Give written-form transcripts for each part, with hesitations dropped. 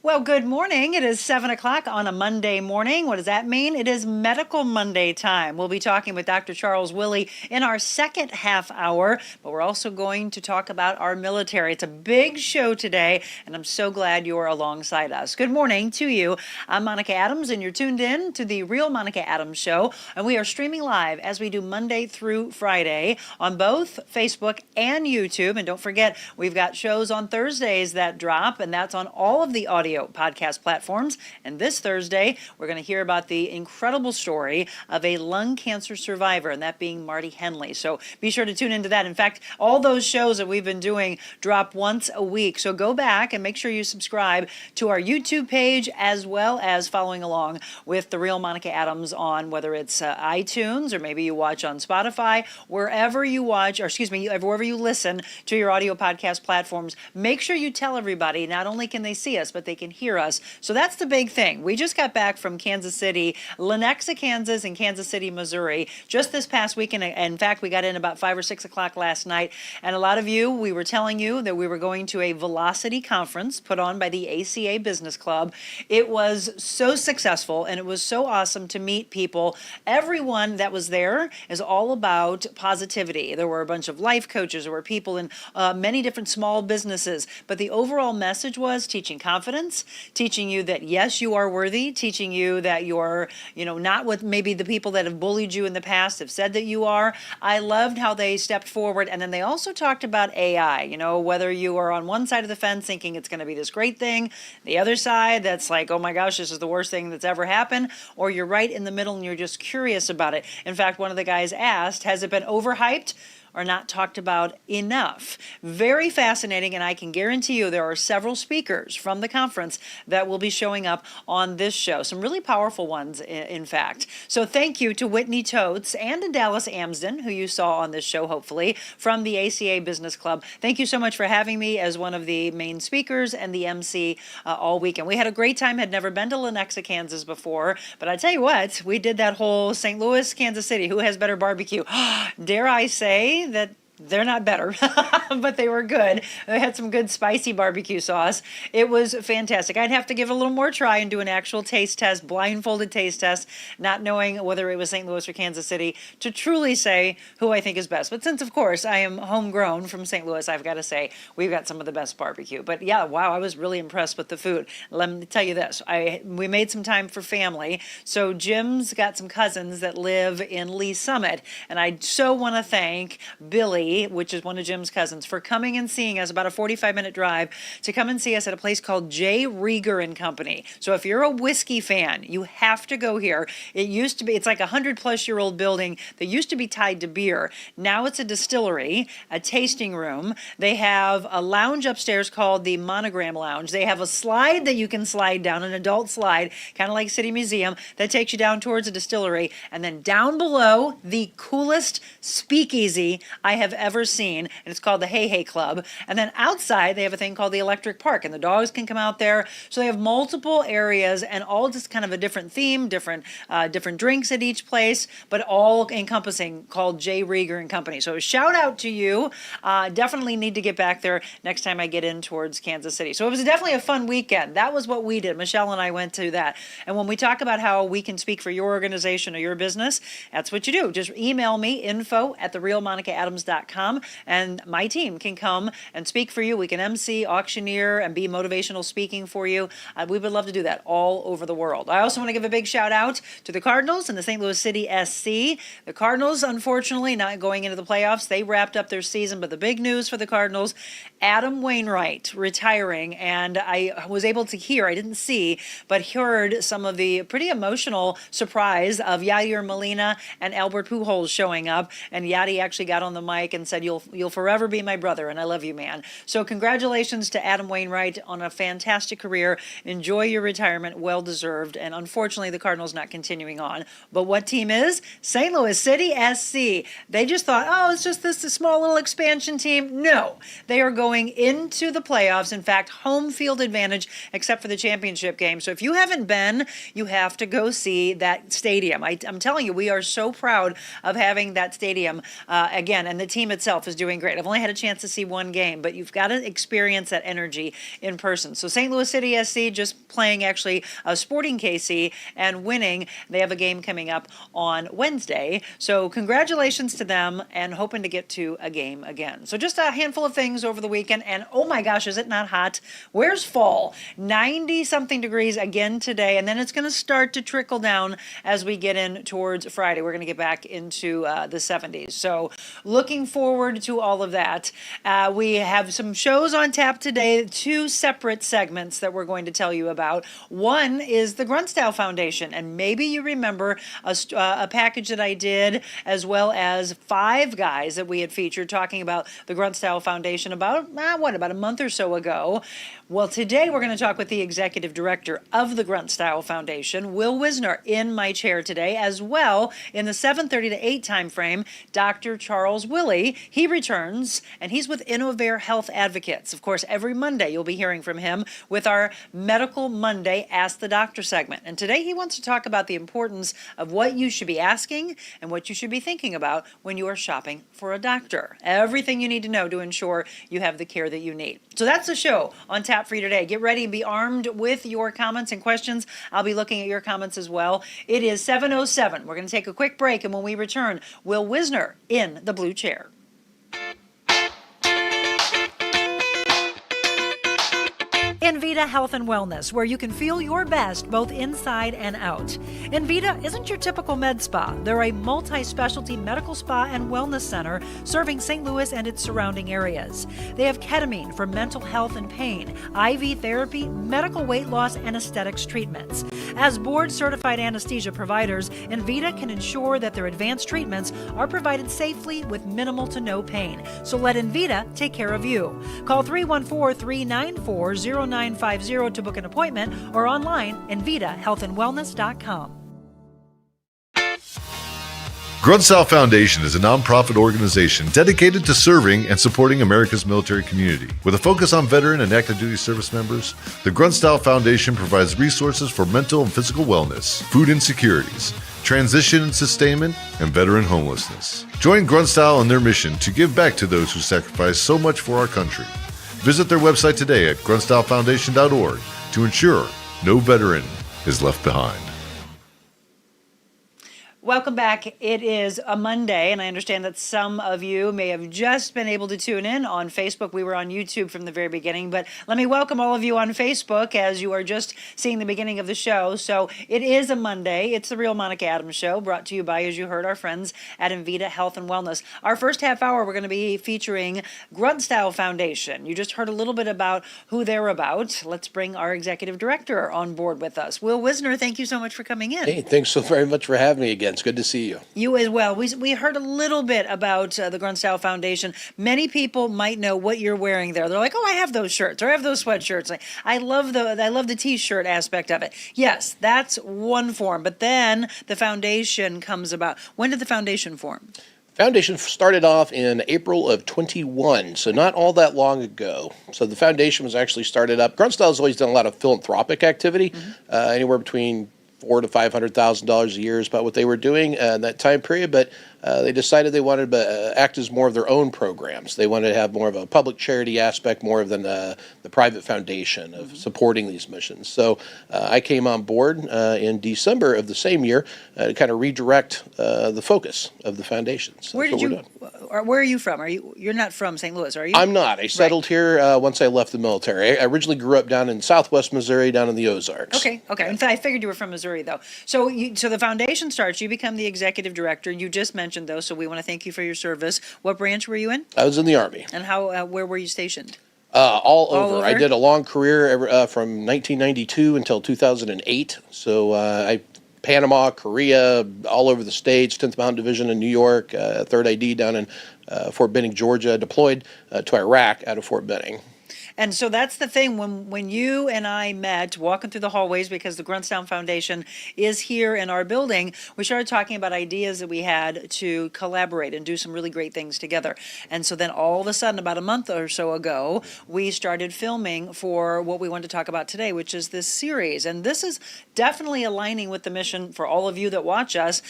Well, good morning. It is 7 o'clock on a Monday morning. What does that mean? It is Medical Monday time. We'll be talking with Dr. Charles Willey in our second half hour, but we're also going to talk about our military. It's a big show today, and I'm so glad you are alongside us. Good morning to you. I'm Monica Adams, and you're tuned in to the Real Monica Adams Show, and we are streaming live as we do Monday through Friday on both Facebook and YouTube. And don't forget, we've got shows on Thursdays that drop, and that's on all of the audio podcast platforms. And this Thursday, we're going to hear about the incredible story of a lung cancer survivor, and that being Marty Henley. So be sure to tune into that. In fact, all those shows that we've been doing drop once a week. So go back and make sure you subscribe to our YouTube page, as well as following along with The Real Monica Adams on whether it's iTunes or maybe you watch on Spotify, wherever you watch, or excuse me, wherever you listen to your audio podcast platforms. Make sure you tell everybody, not only can they see us, but they can hear us. So that's the big thing. We just got back from Kansas City, Lenexa, Kansas, and Kansas City, Missouri, just this past weekend. In fact, we got in about 5 or 6 o'clock last night. And a lot of you, we were telling you that we were going to a Velocity conference put on by the ACA Business Club. It was so successful, and it was so awesome to meet people. Everyone that was there is all about positivity. There were a bunch of life coaches. There were people in many different small businesses. But the overall message was teaching confidence, teaching you that, yes, you are worthy, teaching you that you're, not what maybe the people that have bullied you in the past have said that you are. I loved how they stepped forward. And then they also talked about AI, whether you are on one side of the fence thinking it's going to be this great thing, the other side that's like, oh my gosh, this is the worst thing that's ever happened, or you're right in the middle and you're just curious about it. In fact, one of the guys asked, has it been overhyped or not talked about enough? Very fascinating, and I can guarantee you there are several speakers from the conference that will be showing up on this show. Some really powerful ones, in fact. So thank you to Whitney Totes and to Dallas Amsden, who you saw on this show, hopefully, from the ACA Business Club. Thank you so much for having me as one of the main speakers and the MC all weekend. We had a great time. Had never been to Lenexa, Kansas before, but I tell you what, we did that whole St. Louis, Kansas City. Who has better barbecue? Dare I say that they're not better, but they were good. They had some good spicy barbecue sauce. It was fantastic. I'd have to give it a little more try and do an actual taste test, blindfolded taste test, not knowing whether it was St. Louis or Kansas City, to truly say who I think is best. But since, of course, I am homegrown from St. Louis, I've got to say we've got some of the best barbecue. But yeah, wow, I was really impressed with the food. Let me tell you this. We made some time for family. So Jim's got some cousins that live in Lee Summit, and I so want to thank Billy, which is one of Jim's cousins, for coming and seeing us, about a 45-minute drive, to come and see us at a place called J. Rieger and Company. So if you're a whiskey fan, you have to go here. It used to be, it's like a 100-plus-year-old building that used to be tied to beer. Now it's a distillery, a tasting room. They have a lounge upstairs called the Monogram Lounge. They have a slide that you can slide down, an adult slide, kind of like City Museum, that takes you down towards a distillery. And then down below, the coolest speakeasy I have ever seen, and it's called the Hey Hey Club. And then outside, they have a thing called the Electric Park, and the dogs can come out there. So they have multiple areas, and all just kind of a different theme, different drinks at each place, but all encompassing, called J. Rieger and Company. So shout out to you. Definitely need to get back there next time I get in towards Kansas City. So it was definitely a fun weekend. That was what we did. Michelle and I went to that. And when we talk about how we can speak for your organization or your business, that's what you do. Just email me, info@TheRealMonicaAdams.com. And my team can come and speak for you. We can MC, auctioneer, and be motivational speaking for you. We would love to do that all over the world. I also want to give a big shout out to the Cardinals and the St. Louis City SC. The Cardinals, unfortunately, not going into the playoffs. They wrapped up their season, but the big news for the Cardinals, Adam Wainwright retiring. And I was able to hear, I didn't see, but heard some of the pretty emotional surprise of Yadier Molina and Albert Pujols showing up. And Yadi actually got on the mic and said, you'll forever be my brother, and I love you, man. So congratulations to Adam Wainwright on a fantastic career. Enjoy your retirement, well deserved. And unfortunately, the Cardinals not continuing on. But what team is? St. Louis City SC. They just thought, oh, it's just this small little expansion team. No, they are going into the playoffs. In fact, home field advantage, except for the championship game. So if you haven't been, you have to go see that stadium. I'm telling you, we are so proud of having that stadium again. And the team team itself is doing great. I've only had a chance to see one game, but you've got to experience that energy in person. So St. Louis City SC just playing actually Sporting KC and winning. They have a game coming up on Wednesday. So congratulations to them, and hoping to get to a game again. So just a handful of things over the weekend, and oh my gosh, is it not hot? Where's fall? 90-something degrees again today, and then it's going to start to trickle down as we get in towards Friday. We're going to get back into the 70s. So looking forward to all of that. We have some shows on tap today, 2 separate segments that we're going to tell you about. One is the Grunt Style Foundation, and maybe you remember a package that I did, as well as 5 guys that we had featured talking about the Grunt Style Foundation about a month or so ago. Well, today we're going to talk with the executive director of the Grunt Style Foundation, Will Wisener, in my chair today, as well in the 7:30 to 8 time frame, Dr. Charles Willey. He returns, and he's with Innovate Health Advocates. Of course, every Monday you'll be hearing from him with our Medical Monday Ask the Doctor segment. And today he wants to talk about the importance of what you should be asking and what you should be thinking about when you are shopping for a doctor. Everything you need to know to ensure you have the care that you need. So that's the show on tap for you today. Get ready and be armed with your comments and questions. I'll be looking at your comments as well. It is 7:07. We're going to take a quick break, and when we return, Will Wisener in the blue chair. Invita Health and Wellness, where you can feel your best both inside and out. Invita isn't your typical med spa. They're a multi-specialty medical spa and wellness center serving St. Louis and its surrounding areas. They have ketamine for mental health and pain, IV therapy, medical weight loss, and aesthetics treatments. As board-certified anesthesia providers, Invita can ensure that their advanced treatments are provided safely with minimal to no pain. So let Invita take care of you. Call 314-394-0950 to book an appointment, or online, invitahealthandwellness.com. Grunt Style Foundation is a nonprofit organization dedicated to serving and supporting America's military community. With a focus on veteran and active duty service members, the Grunt Style Foundation provides resources for mental and physical wellness, food insecurities, transition and sustainment, and veteran homelessness. Join Grunt Style in their mission to give back to those who sacrifice so much for our country. Visit their website today at gruntstylefoundation.org to ensure no veteran is left behind. Welcome back. It is a Monday, and I understand that some of you may have just been able to tune in on Facebook. We were on YouTube from the very beginning, but let me welcome all of you on Facebook as you are just seeing the beginning of the show. So it is a Monday. It's the Real Monica Adams Show, brought to you by, as you heard, our friends at Invita Health and Wellness. Our first half hour, we're going to be featuring Grunt Style Foundation. You just heard a little bit about who they're about. Let's bring our executive director on board with us. Will Wisener, thank you so much for coming in. Hey, thanks so very much for having me again. It's good to see you. You as well. We heard a little bit about the Grunt Style Foundation. Many people might know what you're wearing there. They're like, oh, I have those shirts, or I have those sweatshirts. I love the T-shirt aspect of it. Yes, that's one form. But then the foundation comes about. When did the foundation form? Foundation started off in April of 21, so not all that long ago. So the foundation was actually started up. Grunt Style has always done a lot of philanthropic activity, anywhere between $400,000 to $500,000 a year is about what they were doing in that time period, but they decided they wanted to act as more of their own programs. They wanted to have more of a public charity aspect, more than the private foundation of supporting these missions. So I came on board in December of the same year to kind of redirect the focus of the foundation. So where are you from? You're not from St. Louis, are you? I'm not. I settled here once I left the military. I originally grew up down in southwest Missouri, down in the Ozarks. Okay. In fact, I figured you were from Missouri, though. So the foundation starts, you become the executive director. You just mentioned those, so we want to thank you for your service. What branch were you in? I was in the Army. And where were you stationed? All over. I did a long career from 1992 until 2008. So Panama, Korea, all over the States, 10th Mountain Division in New York, 3rd ID down in Fort Benning, Georgia, deployed to Iraq out of Fort Benning. And so that's the thing. When you and I met walking through the hallways, because the Grunt Style Foundation is here in our building, we started talking about ideas that we had to collaborate and do some really great things together. And so then all of a sudden, about a month or so ago, we started filming for what we want to talk about today, which is this series. And this is definitely aligning with the mission for all of you that watch us.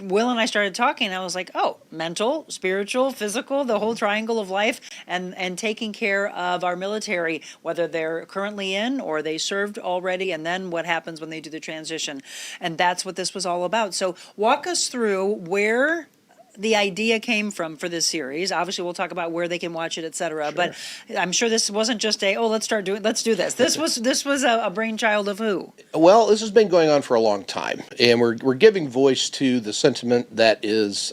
Will and I started talking, and I was like, oh, mental, spiritual, physical, the whole triangle of life, and taking care of our military, whether they're currently in or they served already, and then what happens when they do the transition. And that's what this was all about. So walk us through where the idea came from for this series. Obviously, we'll talk about where they can watch it, et cetera. Sure. But I'm sure this wasn't just let's do this. This was a brainchild of who? Well, this has been going on for a long time, and we're giving voice to the sentiment that is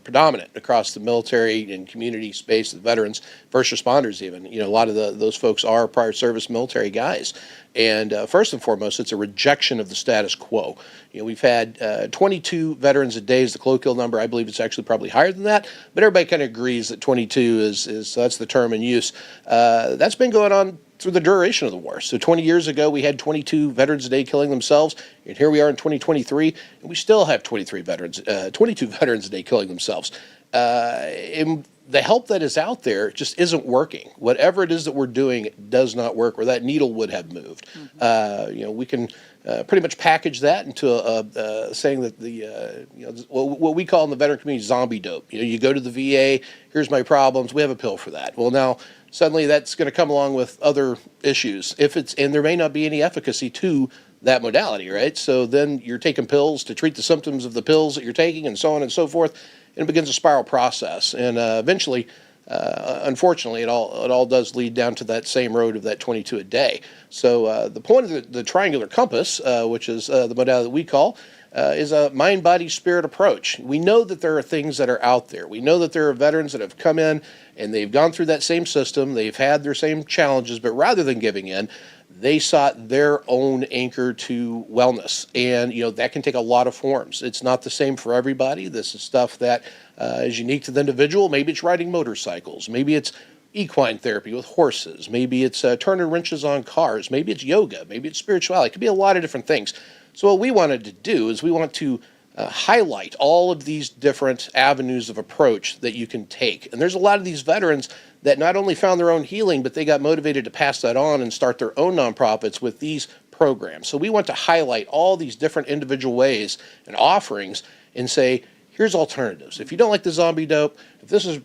predominant across the military and community space, the veterans, first responders even. A lot of those folks are prior service military guys. And first and foremost, it's a rejection of the status quo. We've had 22 veterans a day is the colloquial number. I believe it's actually probably higher than that, but everybody kind of agrees that 22 is that's the term in use. That's been going on through the duration of the war. So 20 years ago, we had 22 veterans a day killing themselves, and here we are in 2023, and we still have 22 veterans a day killing themselves. And the help that is out there just isn't working. Whatever it is that we're doing does not work, or that needle would have moved. We can pretty much package that into a saying that what we call in the veteran community zombie dope. You go to the VA, here's my problems, we have a pill for that. Well, now suddenly that's going to come along with other issues. And there may not be any efficacy to that modality, right? So then you're taking pills to treat the symptoms of the pills that you're taking, and so on and so forth. And it begins a spiral process, and eventually, unfortunately, it all does lead down to that same road of that 22 a day. So the point of the triangular compass, which is the modality that we call, is a mind, body, spirit approach. We know that there are things that are out there. We know that there are veterans that have come in and they've gone through that same system. They've had their same challenges, but rather than giving in, they sought their own anchor to wellness. And, that can take a lot of forms. It's not the same for everybody. This is stuff that is unique to the individual. Maybe it's riding motorcycles. Maybe it's equine therapy with horses. Maybe it's turning wrenches on cars. Maybe it's yoga. Maybe it's spirituality. It could be a lot of different things. So what we wanted to do is we want to highlight all of these different avenues of approach that you can take. And there's a lot of these veterans that not only found their own healing, but they got motivated to pass that on and start their own nonprofits with these programs. So we want to highlight all these different individual ways and offerings and say, here's alternatives. If you don't like the zombie dope, if this is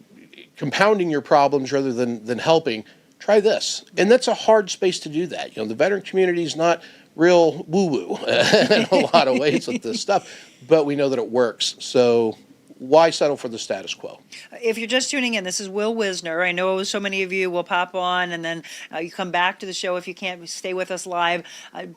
compounding your problems rather than helping, try this. And that's a hard space to do that. The veteran community is not real woo-woo in a lot of ways with this stuff, but we know that it works. So why settle for the status quo? If you're just tuning in, this is Will Wisener. I know so many of you will pop on and then you come back to the show if you can't stay with us live.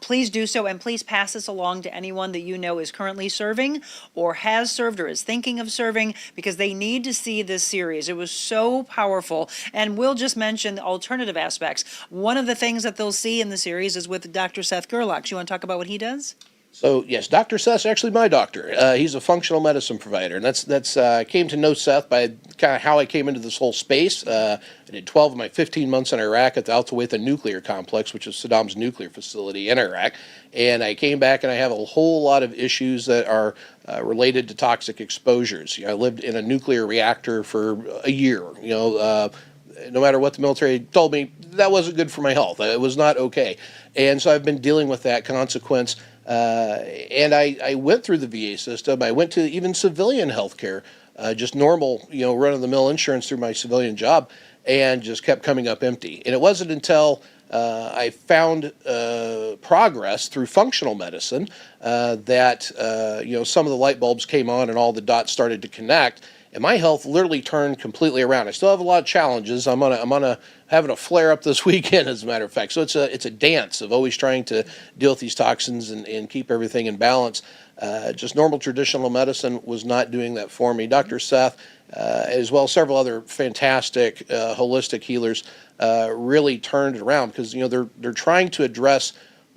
Please do so, and please pass this along to anyone that you know is currently serving or has served or is thinking of serving, because they need to see this series. It was so powerful. And Will just mentioned the alternative aspects. One of the things that they'll see in the series is with Dr. Seth Gerlach. You want to talk about what he does? So yes, Dr. Seth's actually my doctor. He's a functional medicine provider, and that's I came to know Seth by kind of how I came into this whole space. I did 12 of my 15 months in Iraq at the Al Tawaytha nuclear complex, which is Saddam's nuclear facility in Iraq. And I came back and I have a whole lot of issues that are related to toxic exposures. I lived in a nuclear reactor for a year. No matter what the military told me, that wasn't good for my health. It was not okay. And so I've been dealing with that consequence. And I went through the VA system. I went to even civilian health care, just normal, run-of-the-mill insurance through my civilian job, and just kept coming up empty. And it wasn't until I found progress through functional medicine that, some of the light bulbs came on and all the dots started to connect. And my health literally turned completely around. I still have a lot of challenges. I'm having a flare up this weekend, as a matter of fact. So it's a dance of always trying to deal with these toxins and keep everything in balance. Just normal traditional medicine was not doing that for me. Dr. Seth, as well as several other fantastic holistic healers, really turned it around, because they're trying to address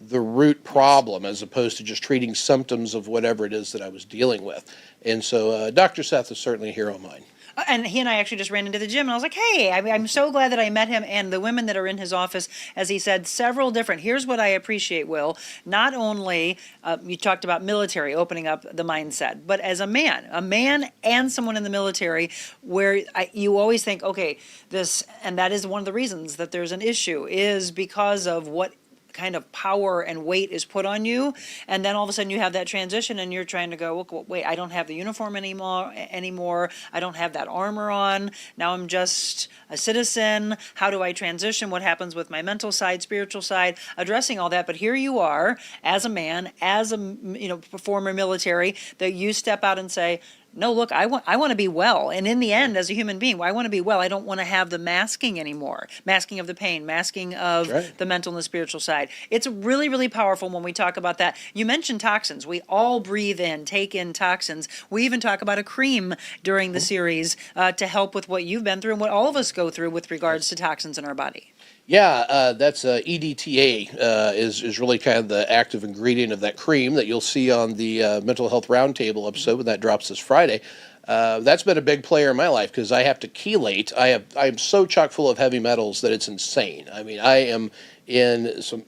the root problem as opposed to just treating symptoms of whatever it is that I was dealing with. And so Dr. Seth is certainly a hero of mine. And he and I actually just ran into the gym, and I was like, hey, I'm so glad that I met him. And the women that are in his office, as he said, several different. Here's what I appreciate, Will. Not only you talked about military opening up the mindset, but as a man and someone in the military, where you always think, okay, this, and that is one of the reasons that there's an issue, is because of what kind of power and weight is put on you, and then all of a sudden you have that transition and you're trying to go, wait, I don't have the uniform anymore, I don't have that armor on, now I'm just a citizen, how do I transition, what happens with my mental side, spiritual side, addressing all that. But here you are as a man, as a former military, that you step out and say, no, look, I want to be well. And in the end, as a human being, I want to be well. I don't want to have the masking anymore. Masking of the pain, masking of the mental and the spiritual side. It's really, really powerful when we talk about that. You mentioned toxins. We all breathe in, take in toxins. We even talk about a cream during the series to help with what you've been through and what all of us go through with regards to toxins in our body. Yeah, that's EDTA is really kind of the active ingredient of that cream that you'll see on the Mental Health Roundtable episode when that drops this Friday. That's been a big player in my life because I have to chelate. I am so chock full of heavy metals that it's insane. I mean, I am in some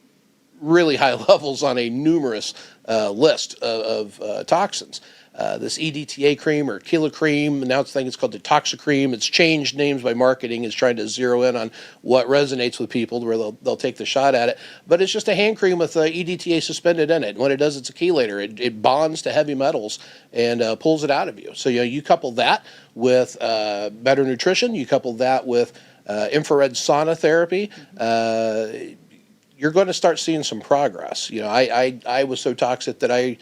really high levels on a numerous list of toxins. This EDTA cream or Kila cream, now it's called Detoxicream. It's changed names by marketing. It's trying to zero in on what resonates with people where they'll take the shot at it. But it's just a hand cream with EDTA suspended in it. And what it does, it's a chelator. It bonds to heavy metals and pulls it out of you. So you couple that with better nutrition. You couple that with infrared sauna therapy. You're going to start seeing some progress. I was so toxic that I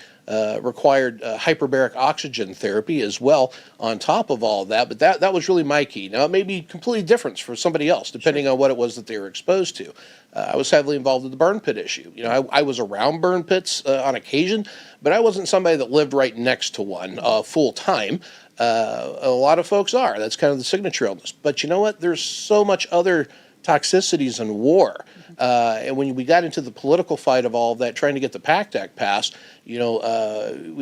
required hyperbaric oxygen therapy as well on top of all of that, but that was really my key. Now, it may be completely different for somebody else, depending on what it was that they were exposed to. I was heavily involved in the burn pit issue. I was around burn pits on occasion, but I wasn't somebody that lived right next to one full time. A lot of folks are. That's kind of the signature illness. But you know what? There's so much other toxicities in war. And when we got into the political fight of all of that, trying to get the PACT Act passed, we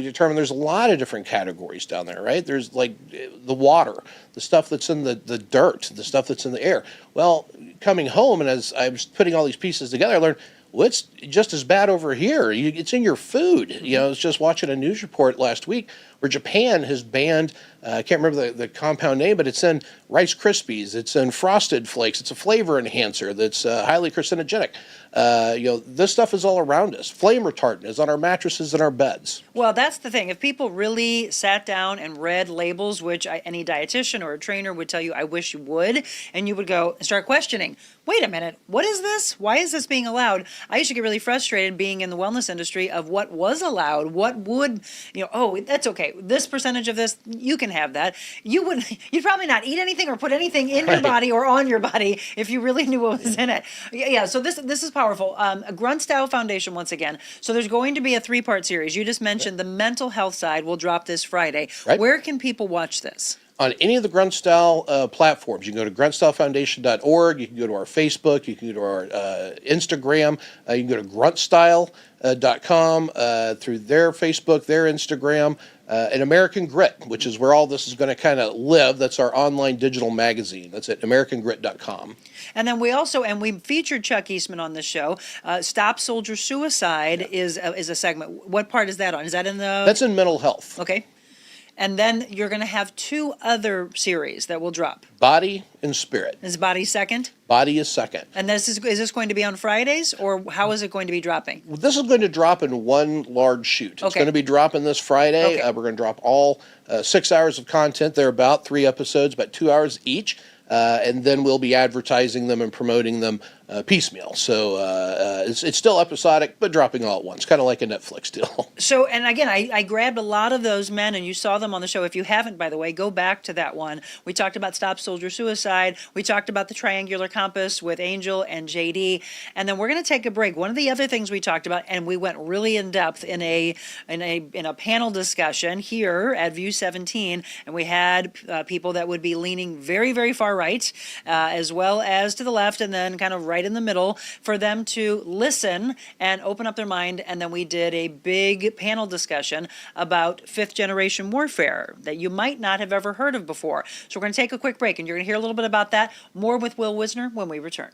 determined there's a lot of different categories down there, right? There's like the water, the stuff that's in the dirt, the stuff that's in the air. Well, coming home and as I was putting all these pieces together, I learned, well, it's just as bad over here. It's in your food. I was just watching a news report last week where Japan has banned, I can't remember the compound name, but it's in Rice Krispies, it's in Frosted Flakes, it's a flavor enhancer that's highly carcinogenic. This stuff is all around us. Flame retardant is on our mattresses and our beds. Well, that's the thing. If people really sat down and read labels, which any dietitian or a trainer would tell you, I wish you would, and you would go and start questioning, wait a minute, what is this? Why is this being allowed? I used to get really frustrated being in the wellness industry of what was allowed, what would, oh, that's okay. This percentage of this, you can have that. You'd probably not eat anything or put anything in your body or on your body if you really knew what was in it. Yeah, so this is powerful. A Grunt Style Foundation, once again. So there's going to be a 3-part series. You just mentioned the mental health side will drop this Friday. Right. Where can people watch this? On any of the Grunt Style platforms. You can go to gruntstylefoundation.org. You can go to our Facebook. You can go to our Instagram. You can go to gruntstyle.com through their Facebook, their Instagram, and American Grit, which is where all this is going to kind of live. That's our online digital magazine. That's at americangrit.com. And then we featured Chuck Eastman on this show. Stop Soldier Suicide is a segment. What part is that on? Is that in the... That's in mental health. Okay. And then you're going to have 2 other series that will drop. Body and Spirit. Is Body second? Body is second. And is this going to be on Fridays, or how is it going to be dropping? This is going to drop in one large shoot. It's going to be dropping this Friday. Okay. We're going to drop all 6 hours of content. They're about 3 episodes, about 2 hours each. And then we'll be advertising them and promoting them piecemeal. So it's still episodic, but dropping all at once, kind of like a Netflix deal. So, and again, I grabbed a lot of those men, and you saw them on the show. If you haven't, by the way, go back to that one. We talked about Stop Soldier Suicide. We talked about the Triangular Compass with Angel and JD. And then we're going to take a break. One of the other things we talked about, and we went really in depth in a panel discussion here at View 17, and we had people that would be leaning very, very far right. right, as well as to the left, and then kind of right in the middle, for them to listen and open up their mind. And then we did a big panel discussion about fifth generation warfare that you might not have ever heard of before. So we're going to take a quick break, and you're going to hear a little bit about that. More with Will Wisener when we return.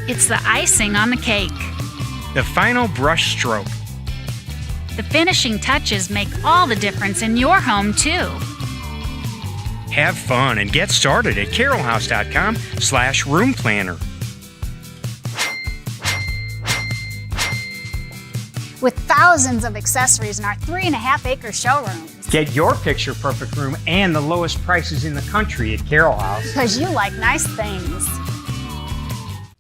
It's the icing on the cake. The final brush stroke. The finishing touches make all the difference in your home, too. Have fun and get started at carolhouse.com/room planner. With thousands of accessories in our 3.5-acre showrooms. Get your picture perfect room and the lowest prices in the country at Carol House. Because you like nice things.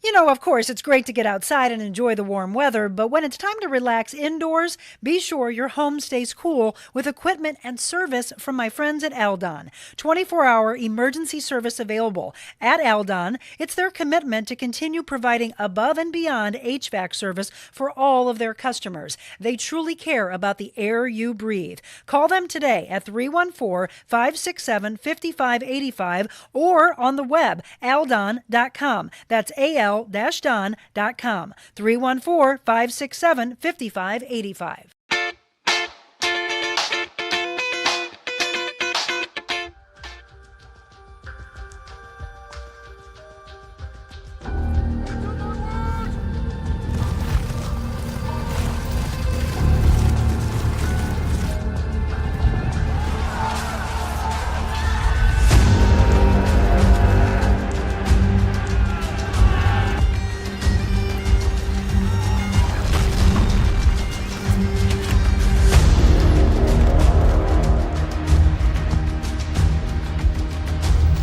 You know, of course, it's great to get outside and enjoy the warm weather, but when it's time to relax indoors, be sure your home stays cool with equipment and service from my friends at Aldon. 24-hour emergency service available. At Aldon, it's their commitment to continue providing above and beyond HVAC service for all of their customers. They truly care about the air you breathe. Call them today at 314-567-5585 or on the web, aldon.com. That's al-don.com, 314-567-5585.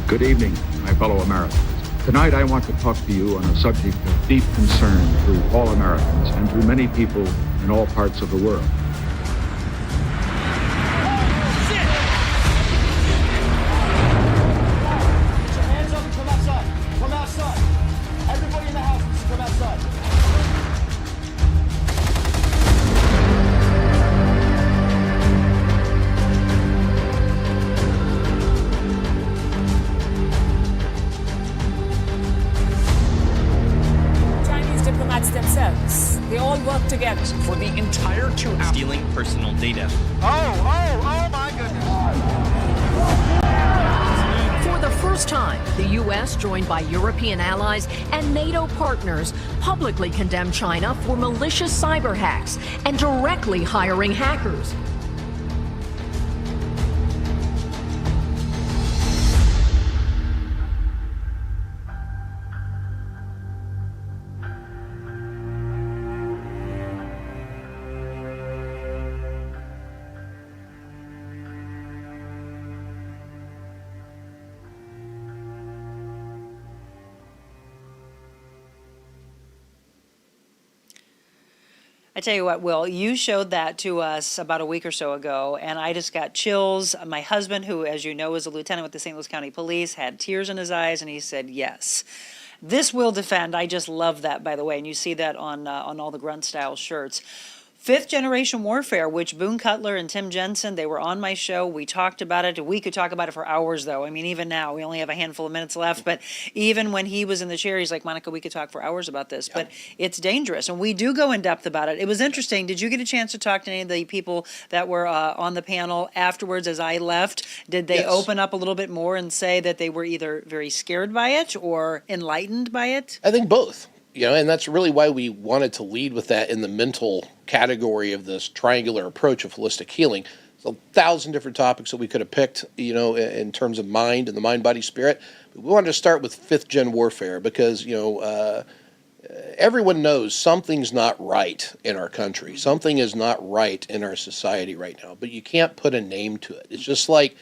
Good evening, my fellow Americans. Tonight I want to talk to you on a subject of deep concern to all Americans and to many people in all parts of the world. Hands up and come outside. Come outside. Everybody in the house needs to come outside. Themselves. They all work together. For the entire 2 hours. Stealing personal data. Oh my goodness. For the first time, the U.S., joined by European allies and NATO partners, publicly condemned China for malicious cyber hacks and directly hiring hackers. I tell you what, Will, you showed that to us about a week or so ago, and I just got chills. My husband, who, as you know, is a lieutenant with the St. Louis County Police, had tears in his eyes, and he said, yes. This will defend. I just love that, by the way, and you see that on all the Grunt Style shirts. Fifth generation warfare, which Boone Cutler and Tim Jensen, they were on my show. We talked about it. We could talk about it for hours, though. I mean, even now, we only have a handful of minutes left. But even when he was in the chair, he's like, Monica, we could talk for hours about this. Yep. But it's dangerous, and we do go in depth about it. It was interesting. Did you get a chance to talk to any of the people that were on the panel afterwards as I left? Did they open up a little bit more and say that they were either very scared by it or enlightened by it? I think both. You know, and that's really why we wanted to lead with that in the mental category of this triangular approach of holistic healing. There's 1,000 different topics that we could have picked, you know, in terms of mind and the mind, body, spirit. But we wanted to start with fifth gen warfare because, you know, everyone knows something's not right in our country. Something is not right in our society right now, but you can't put a name to it. It's just like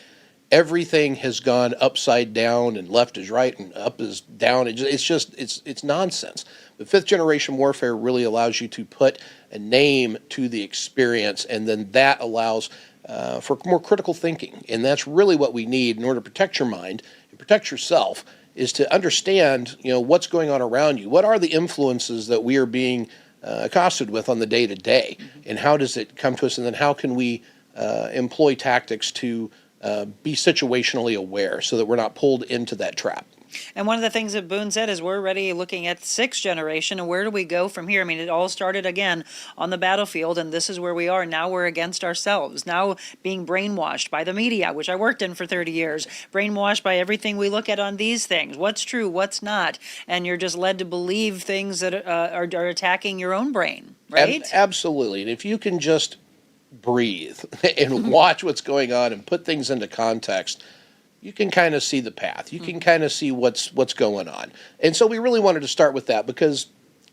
everything has gone upside down and left is right and up is down. It's nonsense. But fifth generation warfare really allows you to put a name to the experience, and then that allows for more critical thinking. And that's really what we need in order to protect your mind and protect yourself, is to understand, you know, what's going on around you. What are the influences that we are being accosted with on the day-to-day, and how does it come to us, and then how can we employ tactics to be situationally aware so that we're not pulled into that trap. And one of the things that Boone said is we're already looking at 6th generation, and where do we go from here? I mean, it all started again on the battlefield, and this is where we are. Now we're against ourselves, now being brainwashed by the media, which I worked in for 30 years, brainwashed by everything we look at on these things, what's true, what's not, and you're just led to believe things that are attacking your own brain, right? Absolutely. And if you can just breathe and watch what's going on and put things into context, you can kind of see the path. You can kind of see what's going on. And so we really wanted to start with that because,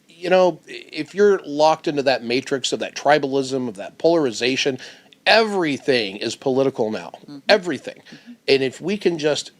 you know, if you're locked into that matrix of that tribalism, of that polarization, everything is political now. Everything. And if we can just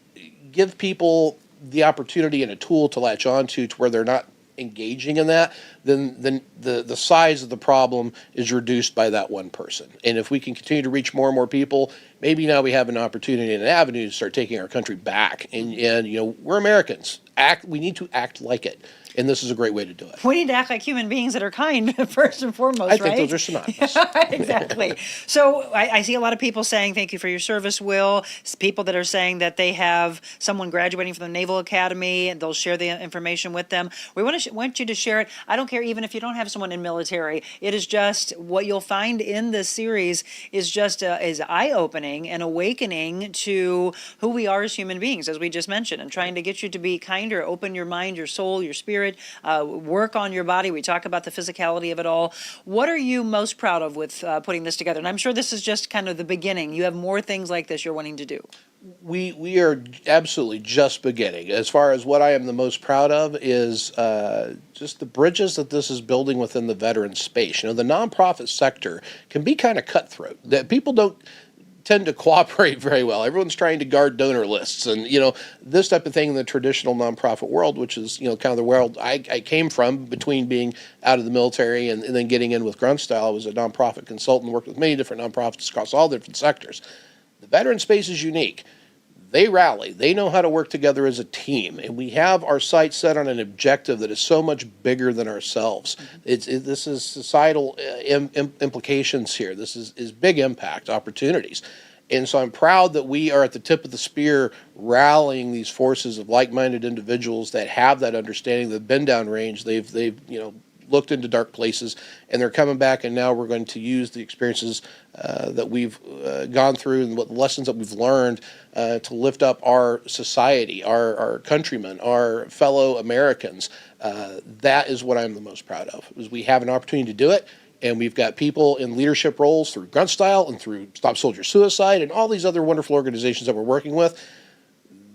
give people the opportunity and a tool to latch onto to where they're not engaging in that, then the size of the problem is reduced by that one person. And if we can continue to reach more and more people, maybe now we have an opportunity and an avenue to start taking our country back. And you know, we're Americans. We need to act like it. And this is a great way to do it. We need to act like human beings that are kind, first and foremost, I think right? those are synonymous. Exactly. So I see a lot of people saying, thank you for your service, Will. People that are saying that they have someone graduating from the Naval Academy, and they'll share the information with them. We want you to share it. I don't care even if you don't have someone in military. It is just what you'll find in this series is just is eye-opening and awakening to who we are as human beings, as we just mentioned, and trying to get you to be kinder, open your mind, your soul, your spirit, work on your body. We talk about the physicality of it all. What are you most proud of with putting this together? And I'm sure this is just kind of the beginning. You have more things like this you're wanting to do. We are absolutely just beginning. As far as what I am the most proud of is just the bridges that this is building within the veteran space. You know, the nonprofit sector can be kind of cutthroat. That people don't tend to cooperate very well. Everyone's trying to guard donor lists, and you know, this type of thing in the traditional nonprofit world, which is, you know, kind of the world I came from between being out of the military and then getting in with Grunt Style. I was a nonprofit consultant, worked with many different nonprofits across all different sectors. The veteran space is unique. They rally. They know how to work together as a team, and we have our sights set on an objective that is so much bigger than ourselves. This is societal implications here. This is big impact opportunities. And so I'm proud that we are at the tip of the spear rallying these forces of like-minded individuals that have that understanding, that have been downrange. They've you know, looked into dark places, and they're coming back, and now we're going to use the experiences that we've gone through and what lessons that we've learned to lift up our society, our countrymen, our fellow Americans. That is what I'm the most proud of, is we have an opportunity to do it, and we've got people in leadership roles through Grunt Style and through Stop Soldier Suicide and all these other wonderful organizations that we're working with.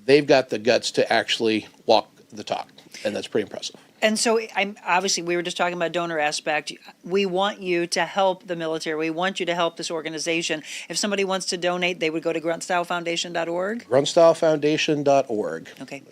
They've got the guts to actually walk the talk, and that's pretty impressive. And so obviously we were just talking about donor aspect. We want you to help the military. We want you to help this organization. If somebody wants to donate, they would go to gruntstylefoundation.org? Gruntstylefoundation.org. Okay.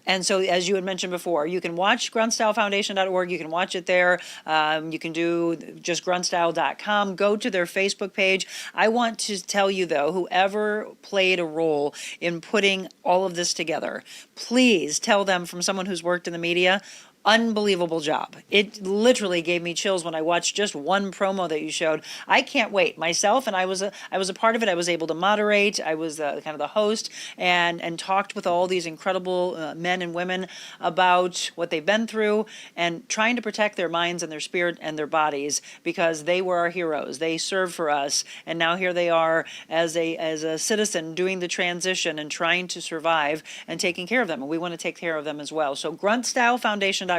And so, as you had mentioned before, you can watch gruntstylefoundation.org. You can watch it there. You can do just gruntstyle.com. Go to their Facebook page. I want to tell you, though, whoever played a role in putting all of this together, please tell them, from someone who's worked in the media, unbelievable job. It literally gave me chills when I watched just one promo that you showed. I can't wait myself, and I was a part of it. I was able to moderate. I was kind of the host, and talked with all these incredible men and women about what they've been through and trying to protect their minds and their spirit and their bodies, because they were our heroes. They served for us, and now here they are as a citizen doing the transition and trying to survive and taking care of them, and we want to take care of them as well. So gruntstylefoundation.org.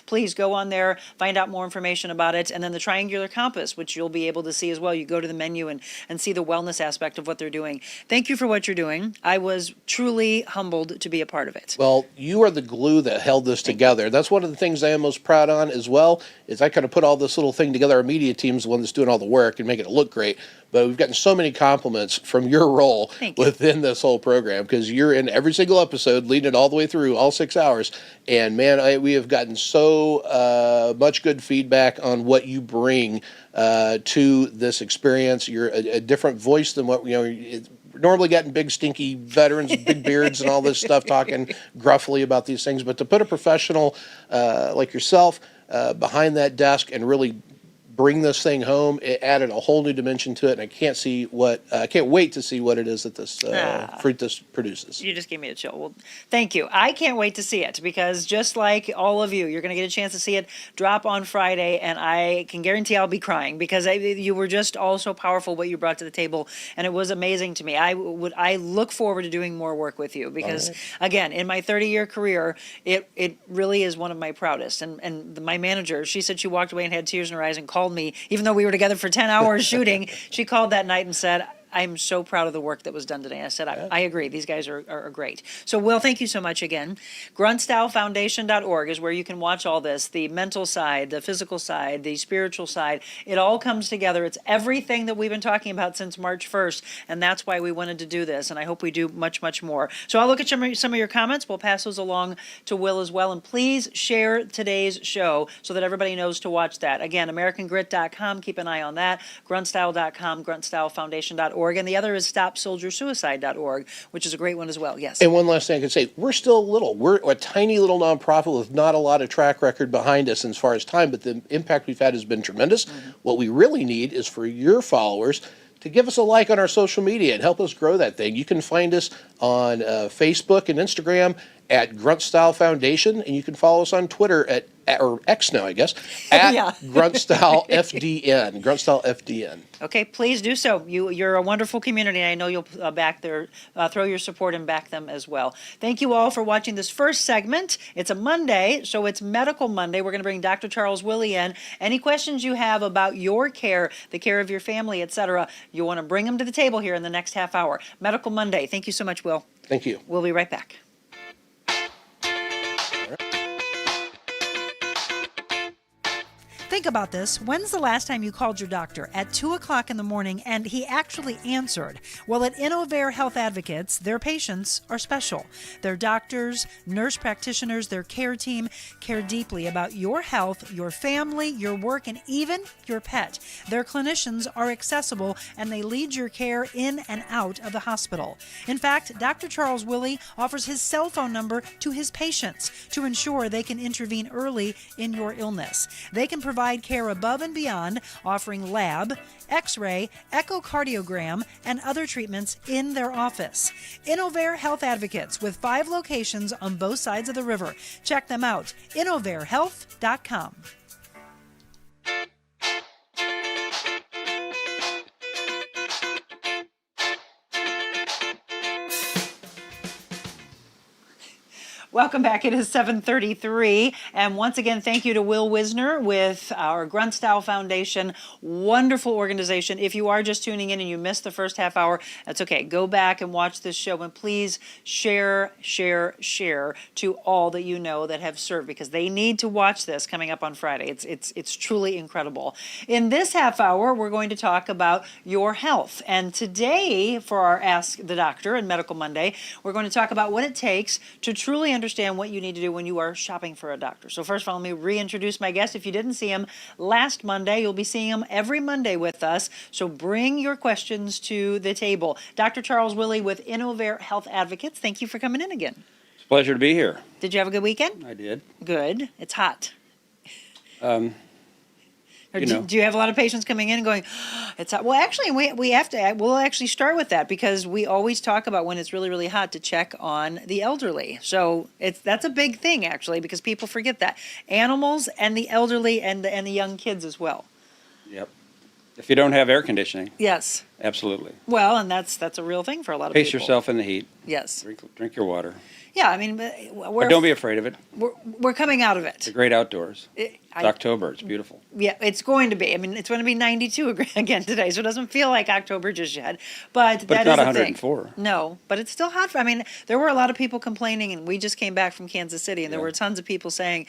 Please go on there, find out more information about it, and then the Triangular Compass, which you'll be able to see as well. You go to the menu and see the wellness aspect of what they're doing. Thank you for what you're doing. I was truly humbled to be a part of it. Well, you are the glue that held this together. That's one of the things I am most proud on as well, is I kind of put all this little thing together. Our media team's the one that's doing all the work and making it look great. But we've gotten so many compliments from your role within this whole program, because you're in every single episode, leading it all the way through, all 6 hours. And man, we have gotten so much good feedback on what you bring to this experience. You're a different voice than what, you know, normally getting big stinky veterans with big beards and all this stuff talking gruffly about these things. But to put a professional like yourself behind that desk and really bring this thing home. It added a whole new dimension to it, and I can't wait to see what it is that this fruit this produces. You just gave me a chill. Well, thank you. I can't wait to see it because just like all of you, you're going to get a chance to see it drop on Friday, and I can guarantee I'll be crying because you were just all so powerful what you brought to the table, and it was amazing to me. I look forward to doing more work with you because, again, in my 30-year career, it really is one of my proudest. And my manager, she said she walked away and had tears in her eyes and called me, even though we were together for 10 hours shooting. She called that night and said, I'm so proud of the work that was done today. I said, I agree. These guys are great. So, Will, thank you so much again. GruntStyleFoundation.org is where you can watch all this, the mental side, the physical side, the spiritual side. It all comes together. It's everything that we've been talking about since March 1st, and that's why we wanted to do this, and I hope we do much, much more. So I'll look at some of your comments. We'll pass those along to Will as well, and please share today's show so that everybody knows to watch that. Again, AmericanGrit.com, keep an eye on that, GruntStyle.com, GruntStyleFoundation.org. And the other is StopSoldierSuicide.org, which is a great one as well. Yes. And one last thing I can say, we're still little. We're a tiny little nonprofit with not a lot of track record behind us as far as time, but the impact we've had has been tremendous. What we really need is for your followers to give us a like on our social media and help us grow that thing. You can find us on Facebook and Instagram at Grunt Style Foundation, and you can follow us on Twitter or X now, I guess, at Grunt Style FDN, Grunt Style FDN. Okay, please do so. You're a wonderful community, and I know you'll throw your support and back them as well. Thank you all for watching this first segment. It's a Monday, so it's Medical Monday. We're going to bring Dr. Charles Willey in. Any questions you have about your care, the care of your family, etc., you want to bring them to the table here in the next half hour. Medical Monday. Thank you so much, Will. Thank you. We'll be right back. Think about this. When's the last time you called your doctor at 2 o'clock in the morning and he actually answered? Well, at Innovate Health Advocates, their patients are special. Their doctors, nurse practitioners, their care team care deeply about your health, your family, your work, and even your pet. Their clinicians are accessible and they lead your care in and out of the hospital. In fact, Dr. Charles Willey offers his cell phone number to his patients to ensure they can intervene early in your illness. They can provide care above and beyond, offering lab, x-ray, echocardiogram, and other treatments in their office. Innovate Health Advocates with 5 locations on both sides of the river. Check them out, innovatehealth.com. Welcome back. It is 7:33. And once again, thank you to Will Wisener with our Grunt Style Foundation. Wonderful organization. If you are just tuning in and you missed the first half hour, that's okay. Go back and watch this show. And please share to all that you know that have served, because they need to watch this coming up on Friday. It's truly incredible. In this half hour, we're going to talk about your health. And today, for our Ask the Doctor and Medical Monday, we're going to talk about what it takes to truly understand what you need to do when you are shopping for a doctor. So first of all, let me reintroduce my guest. If you didn't see him last Monday, you'll be seeing him every Monday with us. So bring your questions to the table. Dr. Charles Willey with Innovate Health Advocates. Thank you for coming in again. It's a pleasure to be here. Did you have a good weekend? I did. Good. It's hot. You know. Do you have a lot of patients coming in and going, it's hot? Well, actually, we'll actually start with that, because we always talk about when it's really, really hot to check on the elderly. So that's a big thing, actually, because people forget that. Animals and the elderly and the young kids as well. Yep. If you don't have air conditioning. Yes. Absolutely. Well, and that's a real thing for a lot of people. Pace yourself in the heat. Yes. Drink your water. Yeah, I mean, But don't be afraid of it. We're coming out of it. It's the great outdoors. It's October. It's beautiful. Yeah, it's going to be. I mean, it's going to be 92 again today, so it doesn't feel like October just yet. But that it's is not a 104. thing. No, but it's still hot. I mean, there were a lot of people complaining, and we just came back from Kansas City, and there were tons of people saying,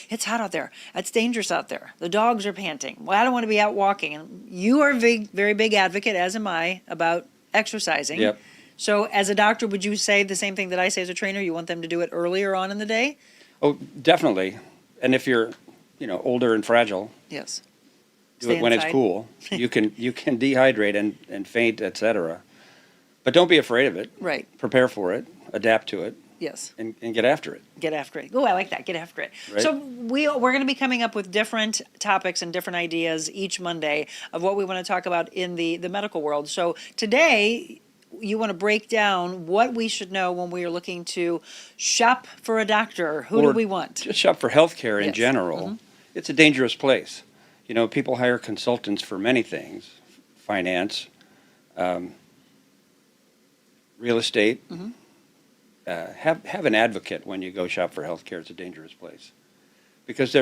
it's hot out there. It's dangerous out there. The dogs are panting. Well, I don't want to be out walking. And you are a very big advocate, as am I, about exercising. Yep. So as a doctor, would you say the same thing that I say as a trainer? You want them to do it earlier on in the day? Oh, definitely. And if you're, older and fragile, yes, do it when it's cool. You can dehydrate and faint, etc. But don't be afraid of it. Right. Prepare for it. Adapt to it. Yes. and get after it. Get after it. Oh, I like that. Get after it. Right. So we're going to be coming up with different topics and different ideas each Monday of what we want to talk about in the medical world. So today, you want to break down what we should know when we are looking to shop for a doctor. Who do Or we want? Just shop for healthcare in Yes. general. It's a dangerous place. You know, people hire consultants for many things, finance, real estate. Have an advocate when you go shop for healthcare. It's a dangerous place because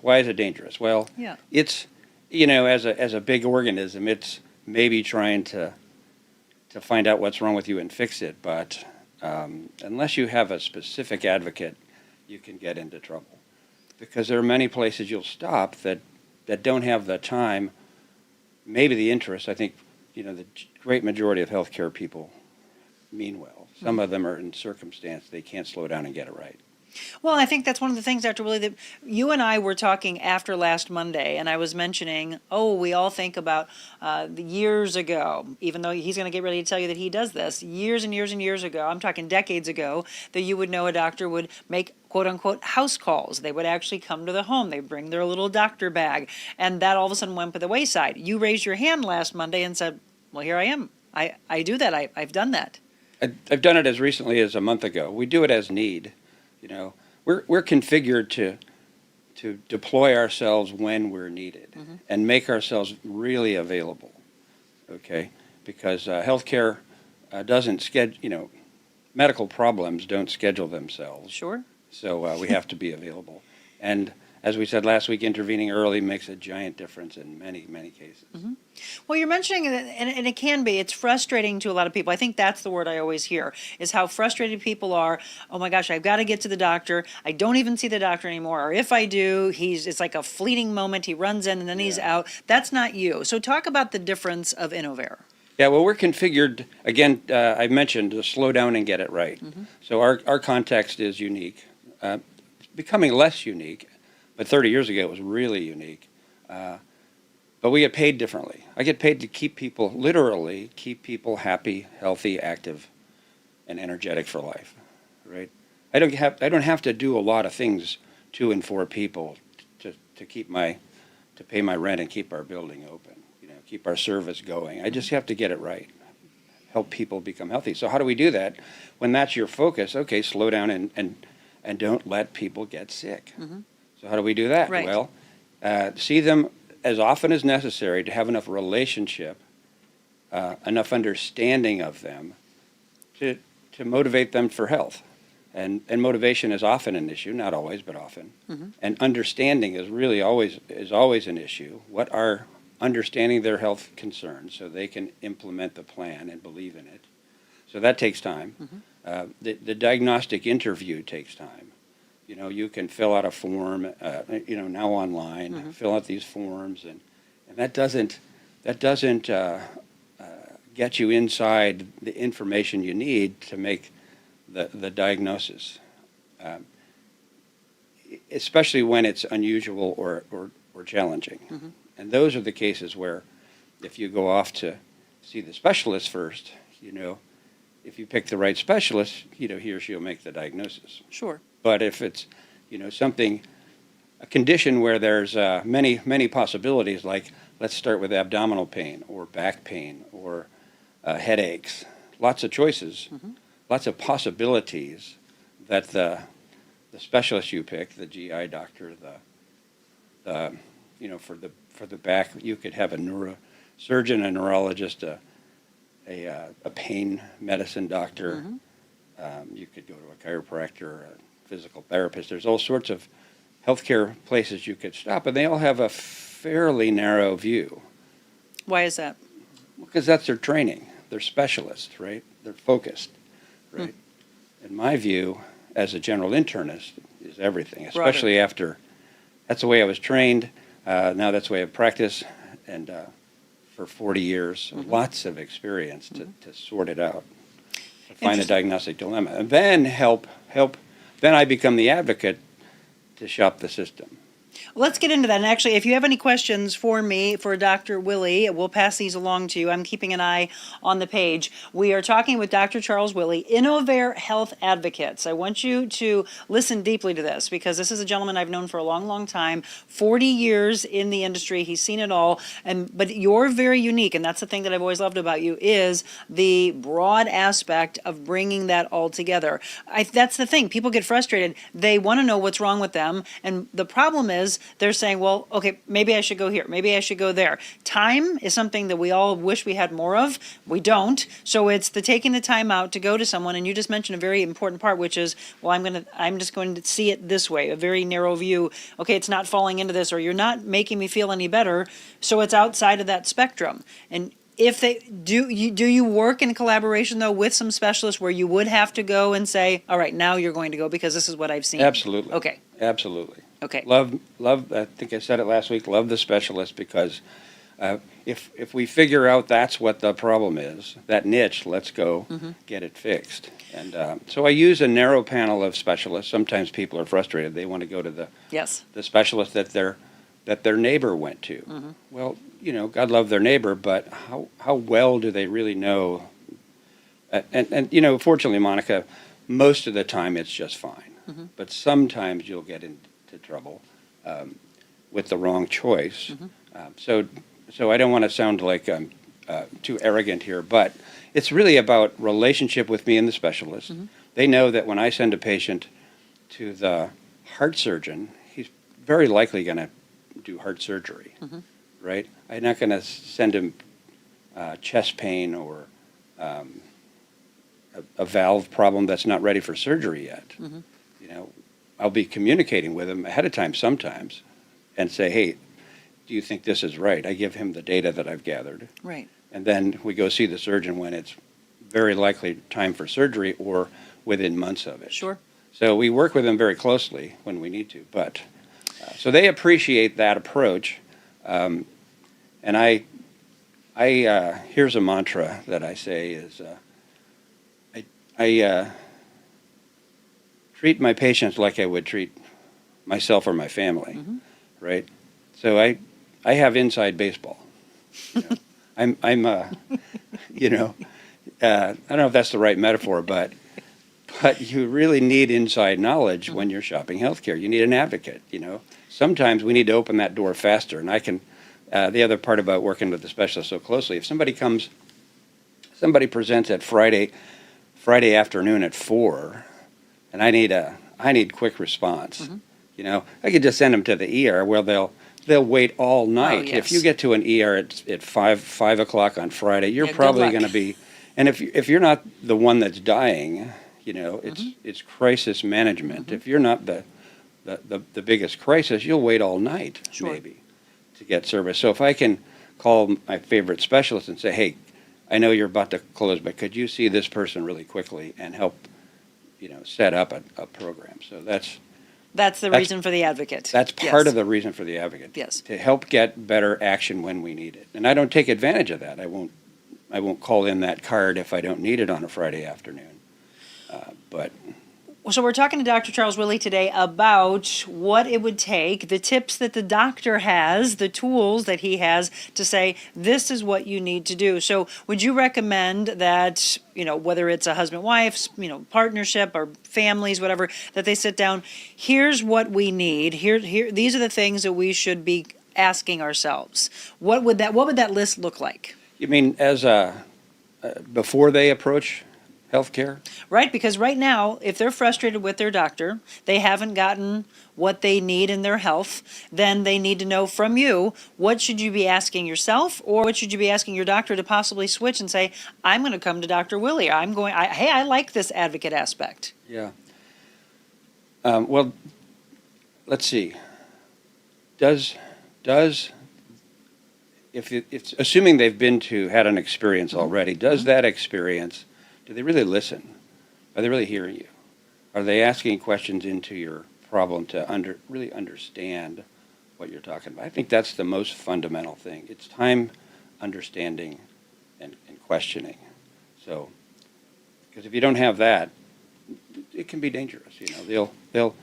why is it dangerous? Well, Yeah. it's, you know, as a big organism, it's maybe trying to find out what's wrong with you and fix it. But unless you have a specific advocate, you can get into trouble because there are many places you'll stop that don't have the time, maybe the interest. I think, you know, the great majority of healthcare people mean well. Some of them are in circumstance they can't slow down and get it right. Well, I think that's one of the things, Dr. Willey, that you and I were talking after last Monday, and I was mentioning, we all think about the years ago, even though he's going to get ready to tell you that he does this, years and years and years ago, I'm talking decades ago, that you would know a doctor would make quote-unquote house calls. They would actually come to the home. They'd bring their little doctor bag, and that all of a sudden went by the wayside. You raised your hand last Monday and said, well, here I am. I do that. I've done that. I've done it as recently as a month ago. We do it as need. You know, we're configured to deploy ourselves when we're needed and make ourselves really available. Okay, because healthcare doesn't schedule. You know, medical problems don't schedule themselves. Sure. So we have to be available. And as we said last week, intervening early makes a giant difference in many, many cases. Well, you're mentioning, and it can be, it's frustrating to a lot of people. I think that's the word I always hear, is how frustrated people are. Oh my gosh, I've got to get to the doctor. I don't even see the doctor anymore. Or if I do, it's like a fleeting moment. He runs in and then he's out. That's not you. So talk about the difference of Innovate. Yeah, well, we're configured, again, I mentioned, to slow down and get it right. So our context is unique, becoming less unique, but 30 years ago it was really unique. But we get paid differently. I get paid to keep people, literally, keep people happy, healthy, active, and energetic for life, right? I don't have to do a lot of things to and for people to pay my rent and keep our building open, you know, keep our service going. I just have to get it right, help people become healthy. So how do we do that? When that's your focus, okay, slow down and don't let people get sick. So how do we do that? Right. Well, see them as often as necessary to have enough relationship, enough understanding of them to motivate them for health. And motivation is often an issue, not always, but often. And understanding is really always an issue. What are understanding their health concerns so they can implement the plan and believe in it. So that takes time. The diagnostic interview takes time. You know, you can fill out a form, you know, now online, fill out these forms, and that doesn't get you inside the information you need to make the diagnosis, especially when it's unusual or challenging. And those are the cases where if you go off to see the specialist first, you know, if you pick the right specialist, you know, he or she will make the diagnosis. Sure. But if it's, you know, a condition where there's many possibilities, like let's start with abdominal pain or back pain or headaches, lots of choices, lots of possibilities that the specialist you pick, the GI doctor, the you know, for the back, you could have a neurosurgeon, a neurologist, a pain medicine doctor. You could go to a chiropractor, a physical therapist. There's all sorts of healthcare places you could stop, and they all have a fairly narrow view. Why is that? Because that's their training. They're specialists, right? They're focused, right? In my view, as a general internist, is everything, especially after. That's the way I was trained. Now that's the way I practice, and for 40 years, lots of experience to sort it out, to find the diagnostic dilemma, and then help. Then I become the advocate to shop the system. Let's get into that. And actually, if you have any questions for me, for Dr. Willey, we'll pass these along to you. I'm keeping an eye on the page. We are talking with Dr. Charles Willey, Innovate Health Advocates. I want you to listen deeply to this because this is a gentleman I've known for a long, long time, 40 years in the industry. He's seen it all. But you're very unique, and that's the thing that I've always loved about you, is the broad aspect of bringing that all together. That's the thing. People get frustrated. They want to know what's wrong with them, and the problem is they're saying, well, okay, maybe I should go here, maybe I should go there. Time is something that we all wish we had more of. We don't. So it's the taking the time out to go to someone, and you just mentioned a very important part, which is, well, I'm just going to see it this way, a very narrow view. Okay, it's not falling into this, or you're not making me feel any better, so it's outside of that spectrum. And if they do you work in collaboration though with some specialists where you would have to go and say, all right, now you're going to go because this is what I've seen? Absolutely. Okay. Absolutely. Okay. Love. I think I said it last week. Love the specialist because if we figure out that's what the problem is, that niche, let's go get it fixed. And so I use a narrow panel of specialists. Sometimes people are frustrated; they want to go to the specialist that their neighbor went to. Well, God love their neighbor, but how well do they really know? And fortunately, Monica, most of the time it's just fine. But sometimes you'll get into trouble with the wrong choice. So I don't want to sound like I'm too arrogant here, but it's really about relationship with me and the specialist. They know that when I send a patient to the heart surgeon, he's very likely going to do heart surgery, right? I'm not going to send him chest pain or a valve problem that's not ready for surgery yet. I'll be communicating with him ahead of time sometimes and say, hey, do you think this is right? I give him the data that I've gathered. Right. And then we go see the surgeon when it's very likely time for surgery or within months of it. Sure. So we work with them very closely when we need to. But so they appreciate that approach. And here's a mantra that I say is I treat my patients like I would treat myself or my family, right? So I have inside baseball. I'm I don't know if that's the right metaphor, but you really need inside knowledge when you're shopping healthcare. You need an advocate. Sometimes we need to open that door faster. And I can. The other part about working with the specialist so closely, if somebody presents at Friday afternoon at 4. And I need quick response. I could just send them to the ER where they'll wait all night. Oh, yes. If you get to an ER at 5 o'clock on Friday, you're probably going to be. And if you're not the one that's dying, it's crisis management. If you're not the biggest crisis, you'll wait all night maybe to get service. So if I can call my favorite specialist and say, hey, I know you're about to close, but could you see this person really quickly and help set up a program. So that's the reason for the advocate. That's part of the reason for the advocate. Yes. To help get better action when we need it. And I don't take advantage of that. I won't call in that card if I don't need it on a Friday afternoon. But So we're talking to Dr. Charles Willey today about what it would take, the tips that the doctor has, the tools that he has to say, this is what you need to do. So would you recommend that, whether it's a husband-wife, partnership or families, whatever, that they sit down, here's what we need, these are the things that we should be asking ourselves. What would that list look like? You mean as before they approach healthcare? Right, because right now, if they're frustrated with their doctor, they haven't gotten what they need in their health, then they need to know from you, what should you be asking yourself, or what should you be asking your doctor to possibly switch and say, I'm going to come to Dr. Willey. I like this advocate aspect. Yeah. Well, let's see. Does if it's assuming they've had an experience already, does that experience, do they really listen? Are they really hearing you? Are they asking questions into your problem to really understand what you're talking about? I think that's the most fundamental thing. It's time, understanding, and questioning. So, because if you don't have that, it can be dangerous. They'll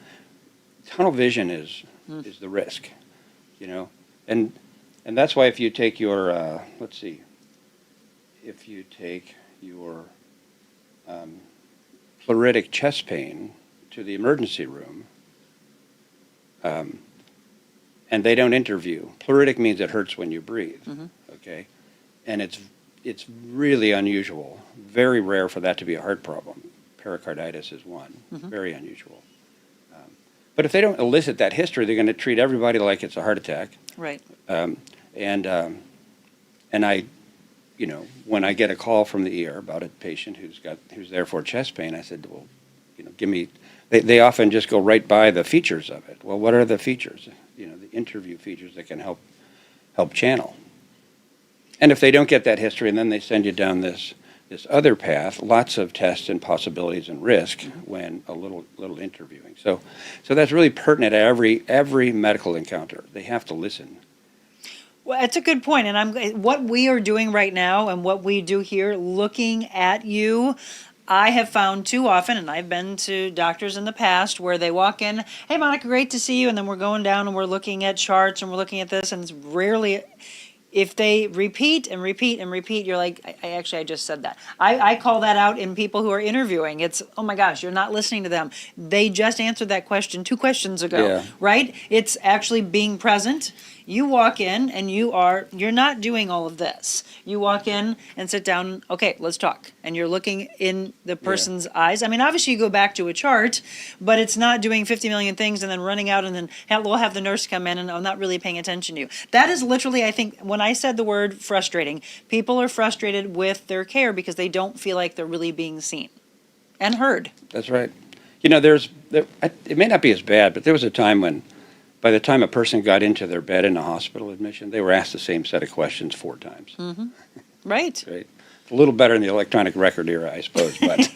tunnel vision is is the risk, and that's why if you take your if you take your pleuritic chest pain to the emergency room, and they don't interview. Pleuritic means it hurts when you breathe, okay? And it's really unusual, very rare for that to be a heart problem. Pericarditis is one, very unusual. But if they don't elicit that history, they're going to treat everybody like it's a heart attack. Right. And I, when I get a call from the ER about a patient who's there for chest pain, I said, well, give me. They often just go right by the features of it. Well, what are the features? The interview features that can help channel. And if they don't get that history, and then they send you down this other path, lots of tests and possibilities and risk when a little interviewing. So that's really pertinent at every medical encounter. They have to listen. Well, that's a good point. And what we are doing right now and what we do here, looking at you, I have found too often, and I've been to doctors in the past where they walk in, hey, Monica, great to see you. And then we're going down and we're looking at charts and we're looking at this, and it's rarely, if they repeat and repeat and repeat, you're like, I just said that. I call that out in people who are interviewing. It's, oh my gosh, you're not listening to them. They just answered that question 2 questions ago, right? It's actually being present. You walk in and you're not doing all of this. You walk in and sit down, okay, let's talk. And you're looking in the person's eyes. I mean, obviously you go back to a chart, but it's not doing 50 million things and then running out and then we'll have the nurse come in and I'm not really paying attention to you. That is literally, I think, when I said the word frustrating, people are frustrated with their care because they don't feel like they're really being seen and heard. That's right. It may not be as bad, but there was a time when by the time a person got into their bed in a hospital admission, they were asked the same set of questions 4 times. Right. Right. A little better in the electronic record era, I suppose, but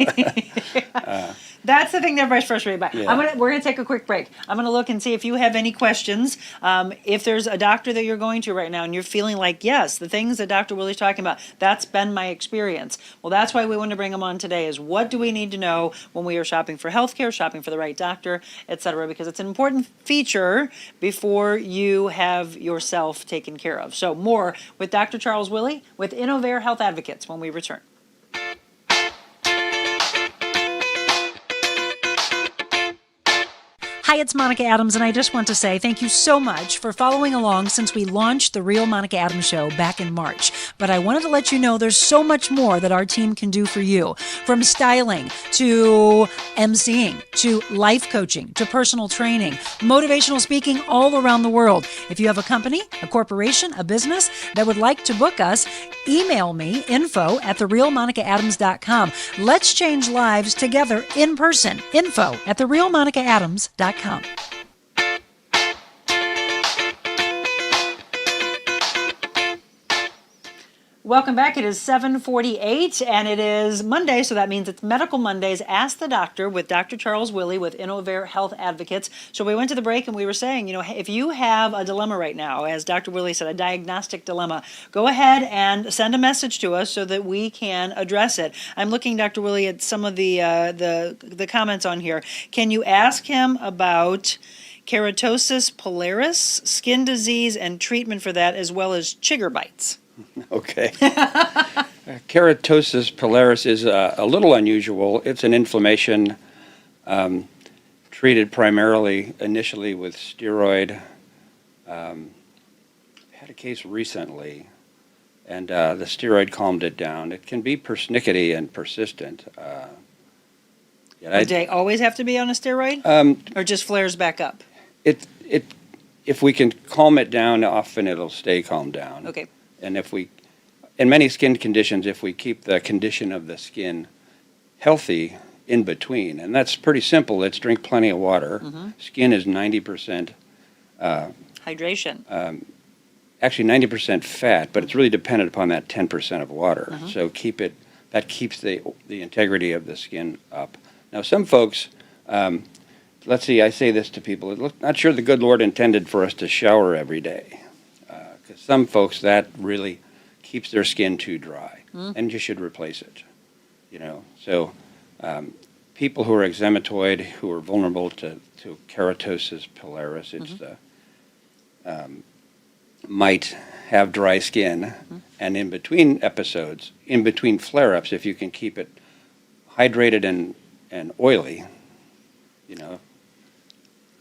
that's the thing that everybody's frustrated by. Yeah. We're going to take a quick break. I'm going to look and see if you have any questions. If there's a doctor that you're going to right now and you're feeling like, yes, the things that Dr. Willey's talking about, that's been my experience. Well, that's why we want to bring him on today is what do we need to know when we are shopping for healthcare, shopping for the right doctor, etc., because it's an important feature before you have yourself taken care of. So more with Dr. Charles Willey with Innovate Health Advocates when we return. Hi, it's Monica Adams, and I just want to say thank you so much for following along since we launched The Real Monica Adams Show back in March. But I wanted to let you know there's so much more that our team can do for you. From styling to emceeing to life coaching to personal training, motivational speaking all around the world. If you have a company, a corporation, a business that would like to book us, email me, info@TheRealMonicaAdams.com. Let's change lives together in person. Info@TheRealMonicaAdams.com. Welcome back. It is 7:48 and it is Monday, so that means it's Medical Mondays. Ask the Doctor with Dr. Charles Willey with Innovate Health Advocates. So we went to the break and we were saying, if you have a dilemma right now, as Dr. Willey said, a diagnostic dilemma, go ahead and send a message to us so that we can address it. I'm looking, Dr. Willey, at some of the comments on here. Can you ask him about keratosis pilaris, skin disease, and treatment for that, as well as chigger bites? Okay. Keratosis pilaris is a little unusual. It's an inflammation treated primarily initially with steroid. Had a case recently, and the steroid calmed it down. It can be persnickety and persistent. Do they always have to be on a steroid, or just flares back up? If we can calm it down, often it'll stay calmed down. Okay. And in many skin conditions, if we keep the condition of the skin healthy in between, and that's pretty simple, it's drink plenty of water. Skin is 90% hydration. Actually 90% fat, but it's really dependent upon that 10% of water. So that keeps the integrity of the skin up. Now some folks, let's see, I say this to people, not sure the good Lord intended for us to shower every day. Some folks, that really keeps their skin too dry, and you should replace it. So people who are eczematoid, who are vulnerable to keratosis pilaris, it's might have dry skin, and in between episodes, in between flare-ups, if you can keep it hydrated and oily, you know.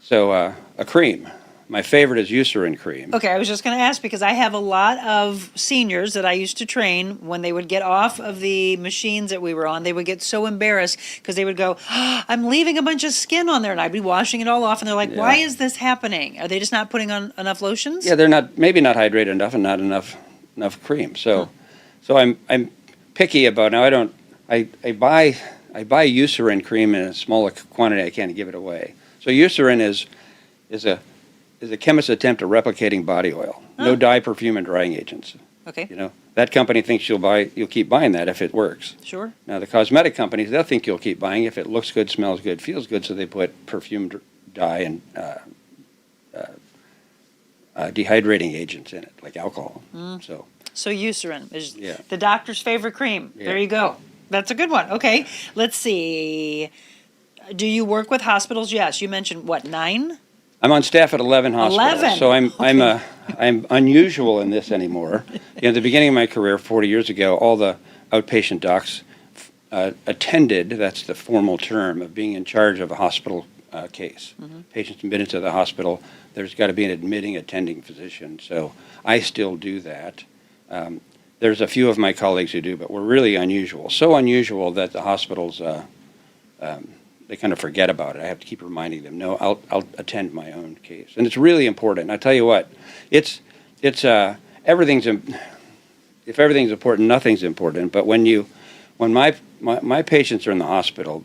So a cream. My favorite is Eucerin cream. Okay, I was just going to ask because I have a lot of seniors that I used to train. When they would get off of the machines that we were on, they would get so embarrassed because they would go, oh, I'm leaving a bunch of skin on there, and I'd be washing it all off, and they're like, why is this happening? Are they just not putting on enough lotions? Yeah, they're not, maybe not hydrated enough and not enough cream. So I'm picky about, now I buy Eucerin cream in a smaller quantity. I can't give it away. So Eucerin is a chemist's attempt at replicating body oil. No dye, perfume, and drying agents. Okay. You know, that company thinks you'll keep buying that if it works. Sure. Now the cosmetic companies, they'll think you'll keep buying if it looks good, smells good, feels good, so they put perfume, dye, and dehydrating agents in it, like alcohol. So Eucerin is the doctor's favorite cream. Yeah. There you go. That's a good one. Okay, let's see. Do you work with hospitals? Yes. You mentioned, what, 9? I'm on staff at 11 hospitals. 11? So I'm unusual in this anymore. At the beginning of my career, 40 years ago, all the outpatient docs attended, that's the formal term, of being in charge of a hospital case. Patients admitted to the hospital, there's got to be an admitting attending physician. So I still do that. There's a few of my colleagues who do, but we're really unusual. So unusual that the hospitals, they kind of forget about it. I have to keep reminding them, no, I'll attend my own case. And it's really important. I tell you what, if everything's important, nothing's important. But when my patients are in the hospital,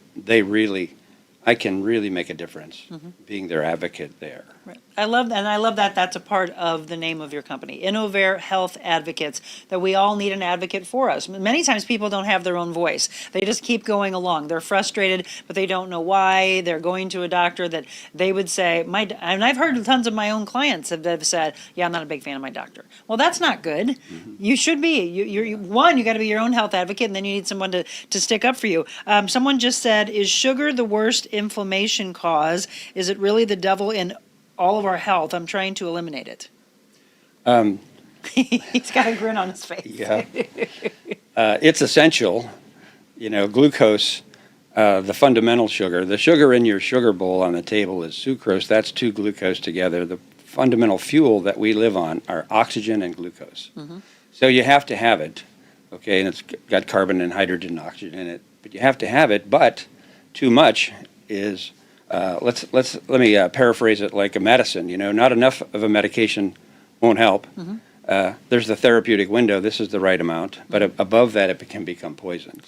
I can really make a difference being their advocate there. Right. I love that that's a part of the name of your company, Innovate Health Advocates, that we all need an advocate for us. Many times people don't have their own voice. They just keep going along. They're frustrated, but they don't know why. They're going to a doctor that they would say, and I've heard tons of my own clients have said, yeah, I'm not a big fan of my doctor. Well, that's not good. You should be. You got to be your own health advocate, and then you need someone to stick up for you. Someone just said, is sugar the worst inflammation cause? Is it really the devil in all of our health? I'm trying to eliminate it. He's got a grin on his face. Yeah. It's essential. You know, glucose, the fundamental sugar. The sugar in your sugar bowl on the table is sucrose. That's 2 glucose together. The fundamental fuel that we live on are oxygen and glucose. So you have to have it, okay, and it's got carbon and hydrogen and oxygen in it. But you have to have it, but too much is... let me paraphrase it like a medicine. You know, not enough of a medication won't help. There's the therapeutic window. This is the right amount, but above that, it can become poison.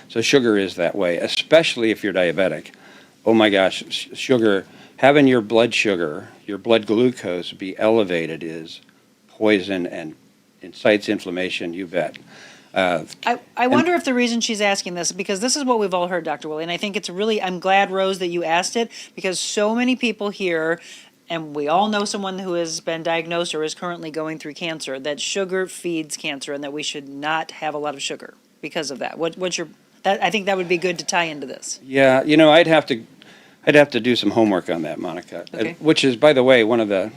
So sugar is that way, especially if you're diabetic. Oh my gosh, sugar, having your blood sugar, your blood glucose be elevated is poison and incites inflammation. You bet. I wonder if the reason she's asking this, because this is what we've all heard, Dr. Willey, and I think it's really, I'm glad, Rose, that you asked it, because so many people here, and we all know someone who has been diagnosed or is currently going through cancer, that sugar feeds cancer and that we should not have a lot of sugar because of that. I think that would be good to tie into this. Yeah, you know, I'd have to do some homework on that, Monica, which is, by the way, one of the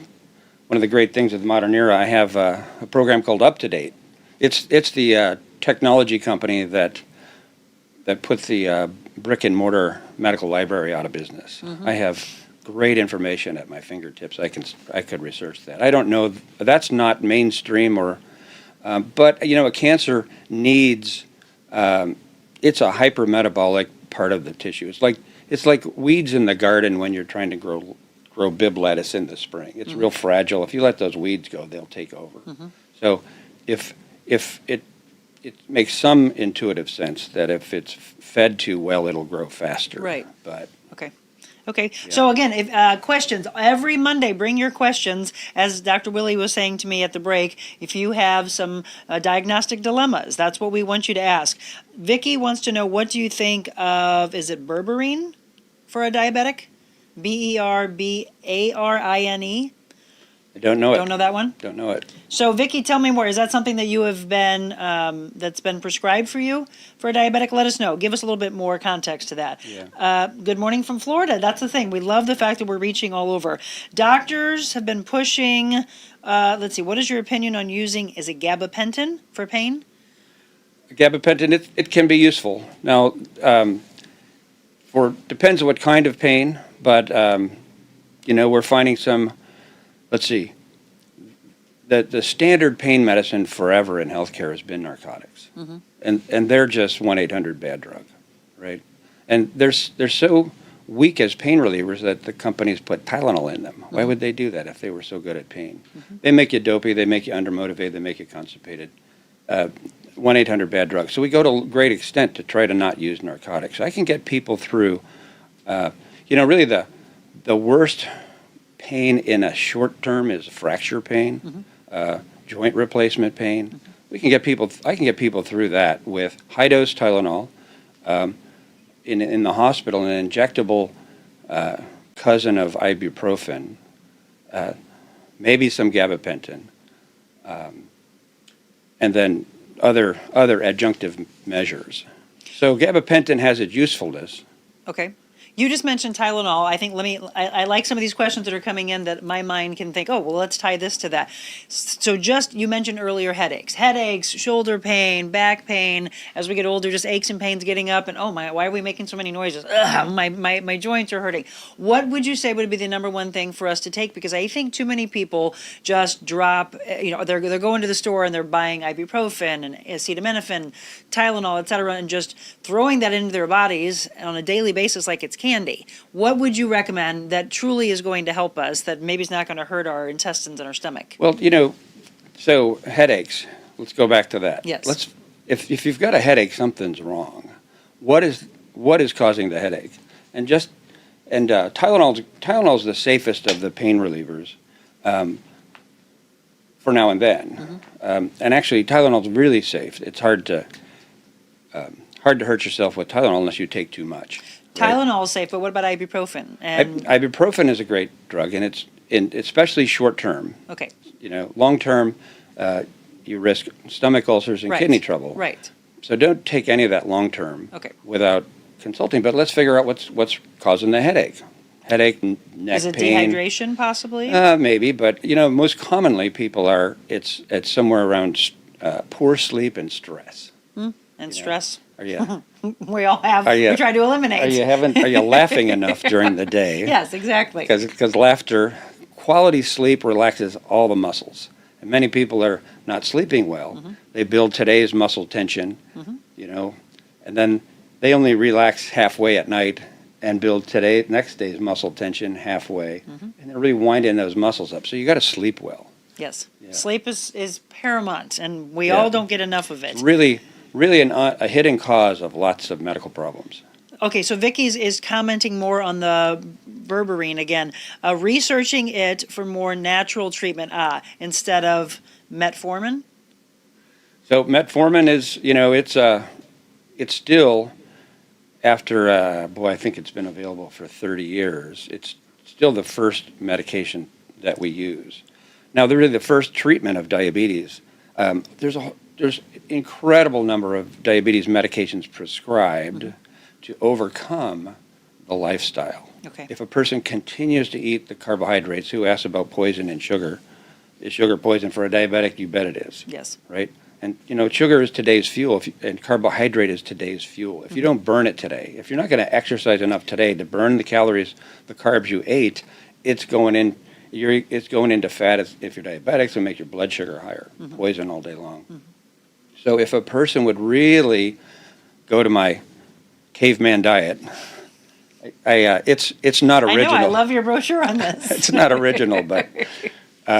great things of the modern era. I have a program called Up to Date. It's the technology company that put the brick and mortar medical library out of business. I have great information at my fingertips. I could research that. I don't know, that's not mainstream but you know, a cancer needs, it's a hypermetabolic part of the tissue. It's like weeds in the garden when you're trying to grow bib lettuce in the spring. It's real fragile. If you let those weeds go, they'll take over. So if it makes some intuitive sense that if it's fed too well, it'll grow faster. Right. But Okay. Yeah. So again, if questions every Monday, bring your questions. As Dr. Willey was saying to me at the break, if you have some diagnostic dilemmas, that's what we want you to ask. Vicki wants to know, what do you think of? Is it berberine for a diabetic? BERBARINE. I don't know it. Don't know that one? Don't know it. So, Vicki, tell me more. Is that something that you have been, that's been prescribed for you for a diabetic? Let us know. Give us a little bit more context to that. Yeah. Good morning from Florida. That's the thing. We love the fact that we're reaching all over. Doctors have been pushing, let's see, what is your opinion on using, is it gabapentin for pain? Gabapentin, it can be useful. Now, depends on what kind of pain, but, we're finding some, let's see, the standard pain medicine forever in healthcare has been narcotics. Mm-hmm. And they're just 1-800 bad drug, right? And they're so weak as pain relievers that the companies put Tylenol in them. Mm-hmm. Why would they do that if they were so good at pain? Mm-hmm. They make you dopey, they make you undermotivated, they make you constipated. 1-800 bad drug. So we go to great extent to try to not use narcotics. I can get people through, really the worst pain in a short term is fracture pain, mm-hmm. Joint replacement pain. Mm-hmm. I can get people through that with high dose Tylenol, in the hospital, an injectable cousin of ibuprofen, maybe some gabapentin, and then other adjunctive measures. So gabapentin has its usefulness. Okay. You just mentioned Tylenol. I think I like some of these questions that are coming in that my mind can think, oh, well, let's tie this to that. So you mentioned earlier headaches, shoulder pain, back pain. As we get older, just aches and pains getting up and, why are we making so many noises? Ugh, my joints are hurting. What would you say would be the number one thing for us to take? Because I think too many people just drop, they're going to the store and they're buying ibuprofen and acetaminophen, Tylenol, et cetera, and just throwing that into their bodies on a daily basis like it's candy. What would you recommend that truly is going to help us, that maybe is not going to hurt our intestines and our stomach? Well, so headaches. Let's go back to that. Yes. If you've got a headache, something's wrong. What is causing the headache? And Tylenol's the safest of the pain relievers, for now and then. Mm-hmm. And actually, Tylenol's really safe. It's hard to hurt yourself with Tylenol unless you take too much. Tylenol is safe, but what about ibuprofen? Ibuprofen is a great drug, and it's especially short term. Okay. Long term, you risk stomach ulcers and kidney trouble. Right. So don't take any of that long term. Okay. Without consulting. But let's figure out what's causing the headache. Neck pain. Is it dehydration possibly? Maybe, but most commonly it's somewhere around poor sleep and stress. And stress. Yeah. We all have. We try to eliminate. Are you laughing enough during the day? Yes, exactly. Because laughter, quality sleep relaxes all the muscles. And many people are not sleeping well. Mm-hmm. They build today's muscle tension, mm-hmm. And then they only relax halfway at night and build next day's muscle tension halfway, mm-hmm. and they're really winding those muscles up. So you got to sleep well. Yes. Yeah. Sleep is paramount, and we all don't get enough of it. Really a hidden cause of lots of medical problems. Okay, so Vicki's is commenting more on the berberine again, researching it for more natural treatment instead of metformin. So metformin is, it's still, after, I think it's been available for 30 years, it's still the first medication that we use. Now, they're really the first treatment of diabetes. There's incredible number of diabetes medications prescribed mm-hmm. to overcome the lifestyle. Okay. If a person continues to eat the carbohydrates, who asks about poison in sugar? Is sugar poison for a diabetic? You bet it is. Yes. Right? And, sugar is today's fuel, and carbohydrate is today's fuel. If you don't burn it today, if you're not going to exercise enough today to burn the calories, the carbs you ate, it's going into fat if you're diabetic, so make your blood sugar higher. Mm-hmm. Poison all day long. Mm-hmm. So if a person would really go to my caveman diet, it's not original. I know, I love your brochure on this. It's not original, but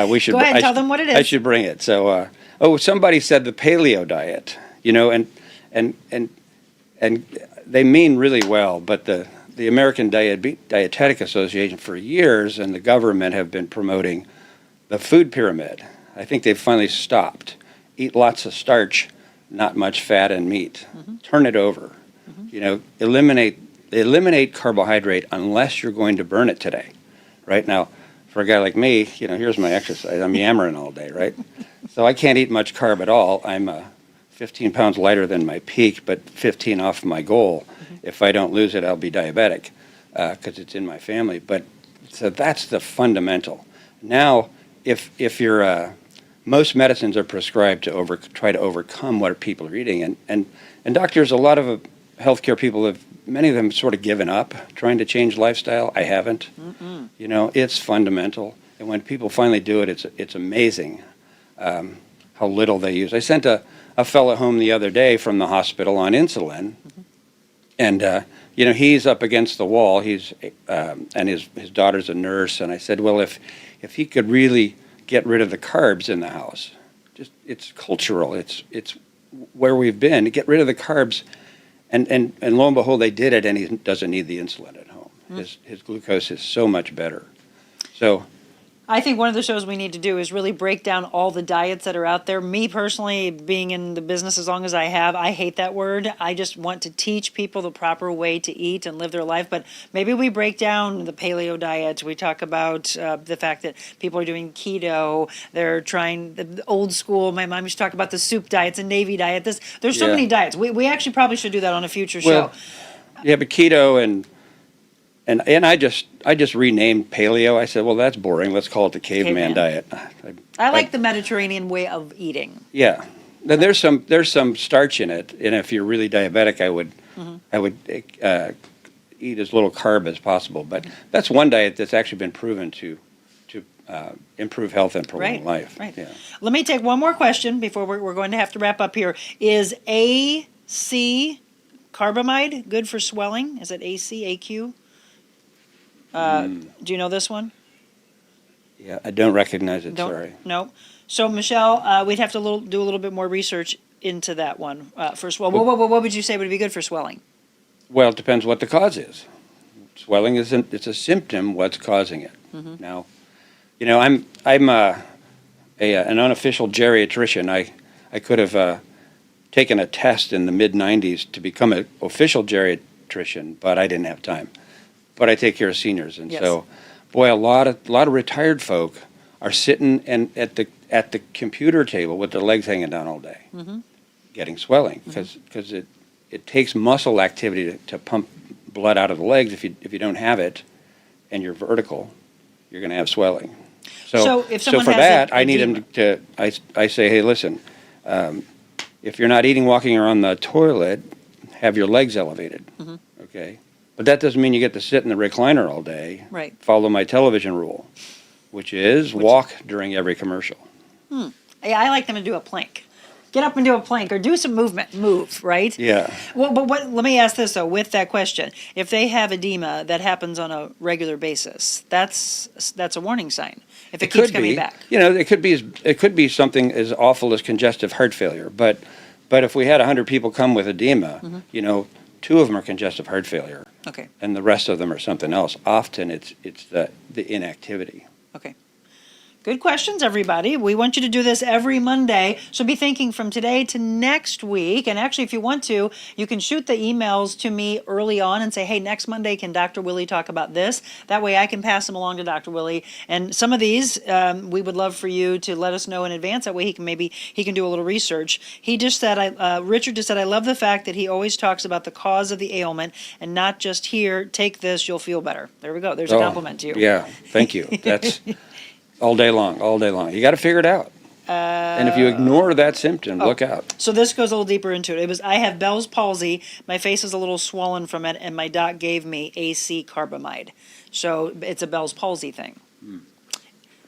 we should. Go ahead, tell them what it is. I should bring it. So, somebody said the paleo diet, and they mean really well, but the American Dietetic Association for years and the government have been promoting the food pyramid. I think they've finally stopped. Eat lots of starch, not much fat and meat. Mm-hmm. Turn it over. Mm-hmm. Eliminate carbohydrate unless you're going to burn it today. Right now, for a guy like me, here's my exercise. I'm yammering all day, right? So I can't eat much carb at all. I'm 15 pounds lighter than my peak, but 15 off my goal. If I don't lose it, I'll be diabetic because it's in my family. But so that's the fundamental. Now, if you're most medicines are prescribed to try to overcome what people are eating, and doctors, a lot of healthcare people have, many of them sort of given up trying to change lifestyle. I haven't. It's fundamental, and when people finally do it, it's amazing how little they use. I sent a fellow home the other day from the hospital on insulin, and he's up against the wall. And his daughter's a nurse, and I said, well, if he could really get rid of the carbs in the house, it's cultural. It's where we've been. Get rid of the carbs, and lo and behold, they did it, and he doesn't need the insulin at home. His glucose is so much better. So I think one of the shows we need to do is really break down all the diets that are out there. Me personally, being in the business as long as I have, I hate that word. I just want to teach people the proper way to eat and live their life. But maybe we break down the paleo diet. We talk about the fact that people are doing keto. They're trying the old school. My mom used to talk about the soup diets and Navy diet. There's so many diets. We actually probably should do that on a future show. Yeah, but keto and I just renamed paleo. I said, well, that's boring. Let's call it the caveman diet. I like the Mediterranean way of eating. Yeah, then there's some starch in it, and if you're really diabetic, I would eat as little carb as possible. But that's one diet that's actually been proven to improve health and prolong life. Right. Yeah. Let me take one more question before we're going to have to wrap up here. Is AC carbamide good for swelling? Is it AQ? Do you know this one? Yeah, I don't recognize it, sorry. No. So, Michelle, we'd have to do a little bit more research into that one. First of all, what would you say would be good for swelling? Well, it depends what the cause is. Swelling it's a symptom. What's causing it? Now, I'm an unofficial geriatrician. I could have taken a test in the mid-'90s to become an official geriatrician, but I didn't have time. But I take care of seniors, and so, boy, a lot of retired folk are sitting at the computer table with their legs hanging down all day, getting swelling because it takes muscle activity to pump blood out of the legs. If you don't have it, and you're vertical, you're going to have swelling. So if someone for has that, an I need edema. them to. I say, hey, listen, if you're not eating, walking, or on the toilet, have your legs elevated. Okay. But that doesn't mean you get to sit in the recliner all day. Right. Follow my television rule, which is walk during every commercial. Yeah, I like them to do a plank. Get up and do a plank or do some move, right? Yeah. Well, but let me ask this, though, with that question. If they have edema that happens on a regular basis, that's a warning sign. If it keeps coming back. It could be something as awful as congestive heart failure. But if we had 100 people come with edema, 2 of them are congestive heart failure. Okay. And the rest of them are something else. Often it's the inactivity. Okay. Good questions, everybody. We want you to do this every Monday. So be thinking from today to next week. And actually, if you want to, you can shoot the emails to me early on and say, hey, next Monday, can Dr. Willey talk about this? That way I can pass them along to Dr. Willey. And some of these, we would love for you to let us know in advance. That way he can do a little research. He just said, Richard just said, I love the fact that he always talks about the cause of the ailment and not just here, take this, you'll feel better. There we go. There's a compliment to you. Yeah, thank you. That's all day long. You got to figure it out. And if you ignore that symptom, look out. So this goes a little deeper into it. I have Bell's palsy. My face is a little swollen from it, and my doc gave me AC carbamide. So it's a Bell's palsy thing.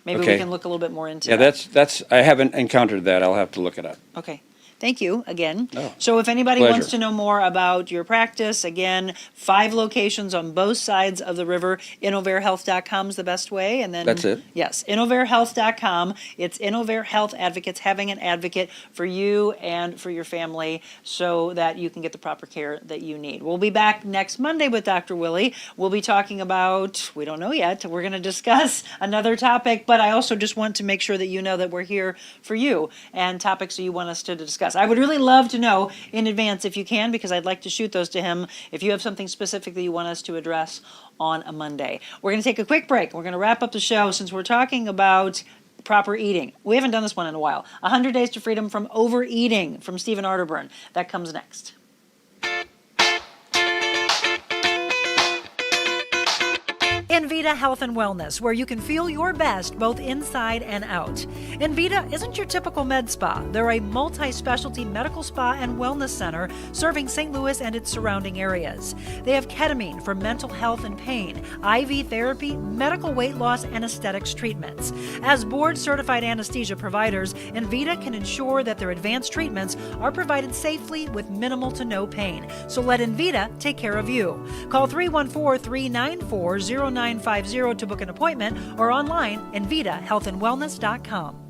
Maybe we can look a little bit more into that. That's I haven't encountered that. I'll have to look it up. Okay. Thank you again. Oh, so if anybody pleasure. wants to know more about your practice, again, 5 locations on both sides of the river. InnovateHealth.com is the best way. And then That's it? Yes, InnovateHealth.com. It's Innovate Health Advocates, having an advocate for you and for your family so that you can get the proper care that you need. We'll be back next Monday with Dr. Willey. We'll be talking about, we don't know yet, we're going to discuss another topic, but I also just want to make sure that you know that we're here for you and topics that you want us to discuss. discuss. I would really love to know in advance if you can, because I'd like to shoot those to him if you have something specific that you want us to address on a Monday. We're going to take a quick break. We're going to wrap up the show since we're talking about proper eating. We haven't done this one in a while. 100 Days to Freedom from Overeating from Stephen Arterburn. That comes next. Invita Health and Wellness, where you can feel your best both inside and out. Invita isn't your typical med spa. They're a multi-specialty medical spa and wellness center serving St. Louis and its surrounding areas. They have ketamine for mental health and pain, IV therapy, medical weight loss, and aesthetics treatments. As board-certified anesthesia providers, Invita can ensure that their advanced treatments are provided safely with minimal to no pain. So let Invita take care of you. Call 314-394-0950 to book an appointment or online invitahealthandwellness.com.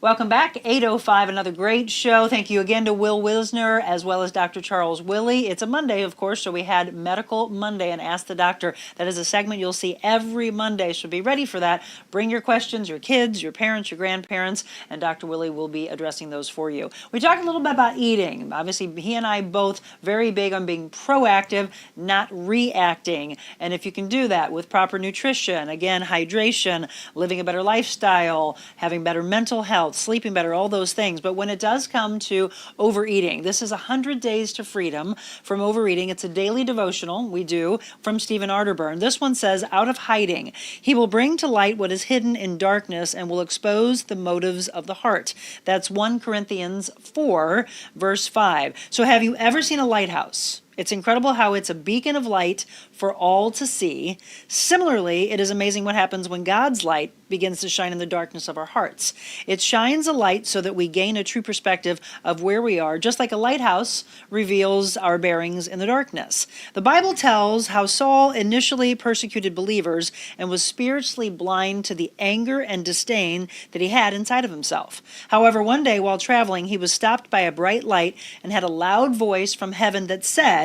Welcome back, 8:05, another great show. Thank you again to Will Wisener as well as Dr. Charles Willey. It's a Monday, of course, so we had Medical Monday and Ask the Doctor. That is a segment you'll see every Monday, so be ready for that. Bring your questions, your kids, your parents, your grandparents, and Dr. Willey will be addressing those for you. We talked a little bit about eating. Obviously, he and I both very big on being proactive, not reacting. And if you can do that with proper nutrition, again, hydration, living a better lifestyle, having better mental health, sleeping better, all those things. But when it does come to overeating, this is 100 Days to Freedom from Overeating. It's a daily devotional we do from Stephen Arterburn. This one says, out of hiding, he will bring to light what is hidden in darkness and will expose the motives of the heart. That's 1 Corinthians 4, verse 5. So have you ever seen a lighthouse? It's incredible how it's a beacon of light for all to see. Similarly, it is amazing what happens when God's light begins to shine in the darkness of our hearts. It shines a light so that we gain a true perspective of where we are, just like a lighthouse reveals our bearings in the darkness. The Bible tells how Saul initially persecuted believers and was spiritually blind to the anger and disdain that he had inside of himself. However, one day while traveling, he was stopped by a bright light and had a loud voice from heaven that said,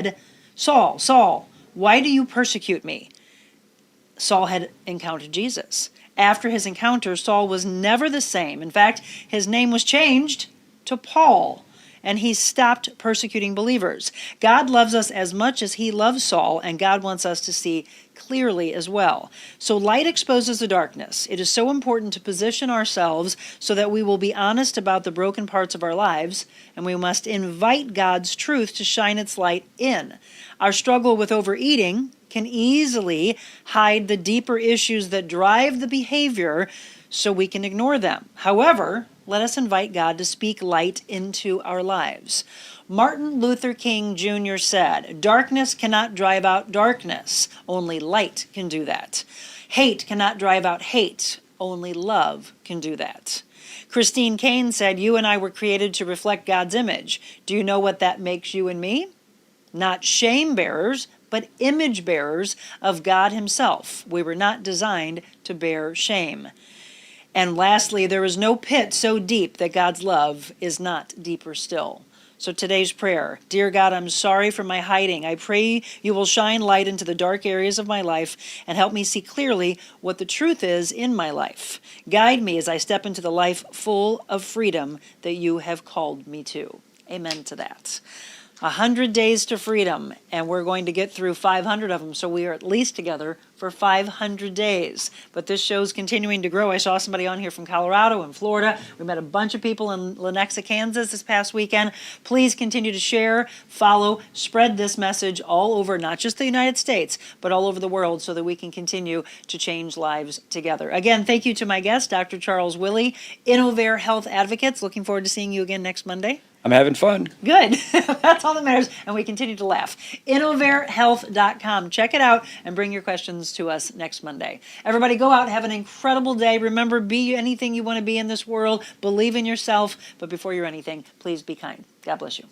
Saul, Saul, why do you persecute me? Saul had encountered Jesus. After his encounter, Saul was never the same. In fact, his name was changed to Paul, and he stopped persecuting believers. God loves us as much as he loves Saul, and God wants us to see clearly as well. So light exposes the darkness. It is so important to position ourselves so that we will be honest about the broken parts of our lives, and we must invite God's truth to shine its light in. Our struggle with overeating can easily hide the deeper issues that drive the behavior so we can ignore them. However, let us invite God to speak light into our lives. Martin Luther King Jr. said, darkness cannot drive out darkness. Only light can do that. Hate cannot drive out hate. Only love can do that. Christine Kane said, you and I were created to reflect God's image. Do you know what that makes you and me? Not shame bearers, but image bearers of God himself. We were not designed to bear shame. And lastly, there is no pit so deep that God's love is not deeper still. So today's prayer, dear God, I'm sorry for my hiding. I pray you will shine light into the dark areas of my life and help me see clearly what the truth is in my life. Guide me as I step into the life full of freedom that you have called me to. Amen to that. 100 days to freedom, and we're going to get through 500 of them, so we are at least together for 500 days. But this show's continuing to grow. I saw somebody on here from Colorado and Florida. We met a bunch of people in Lenexa, Kansas this past weekend. Please continue to share, follow, spread this message all over, not just the United States, but all over the world so that we can continue to change lives together. Again, thank you to my guest, Dr. Charles Willey, Innovate Health Advocates. Looking forward to seeing you again next Monday. I'm having fun. Good. That's all that matters. And we continue to laugh. InnovateHealth.com. Check it out and bring your questions to us next Monday. Everybody go out and have an incredible day. Remember, be anything you want to be in this world. Believe in yourself. But before you're anything, please be kind. God bless you.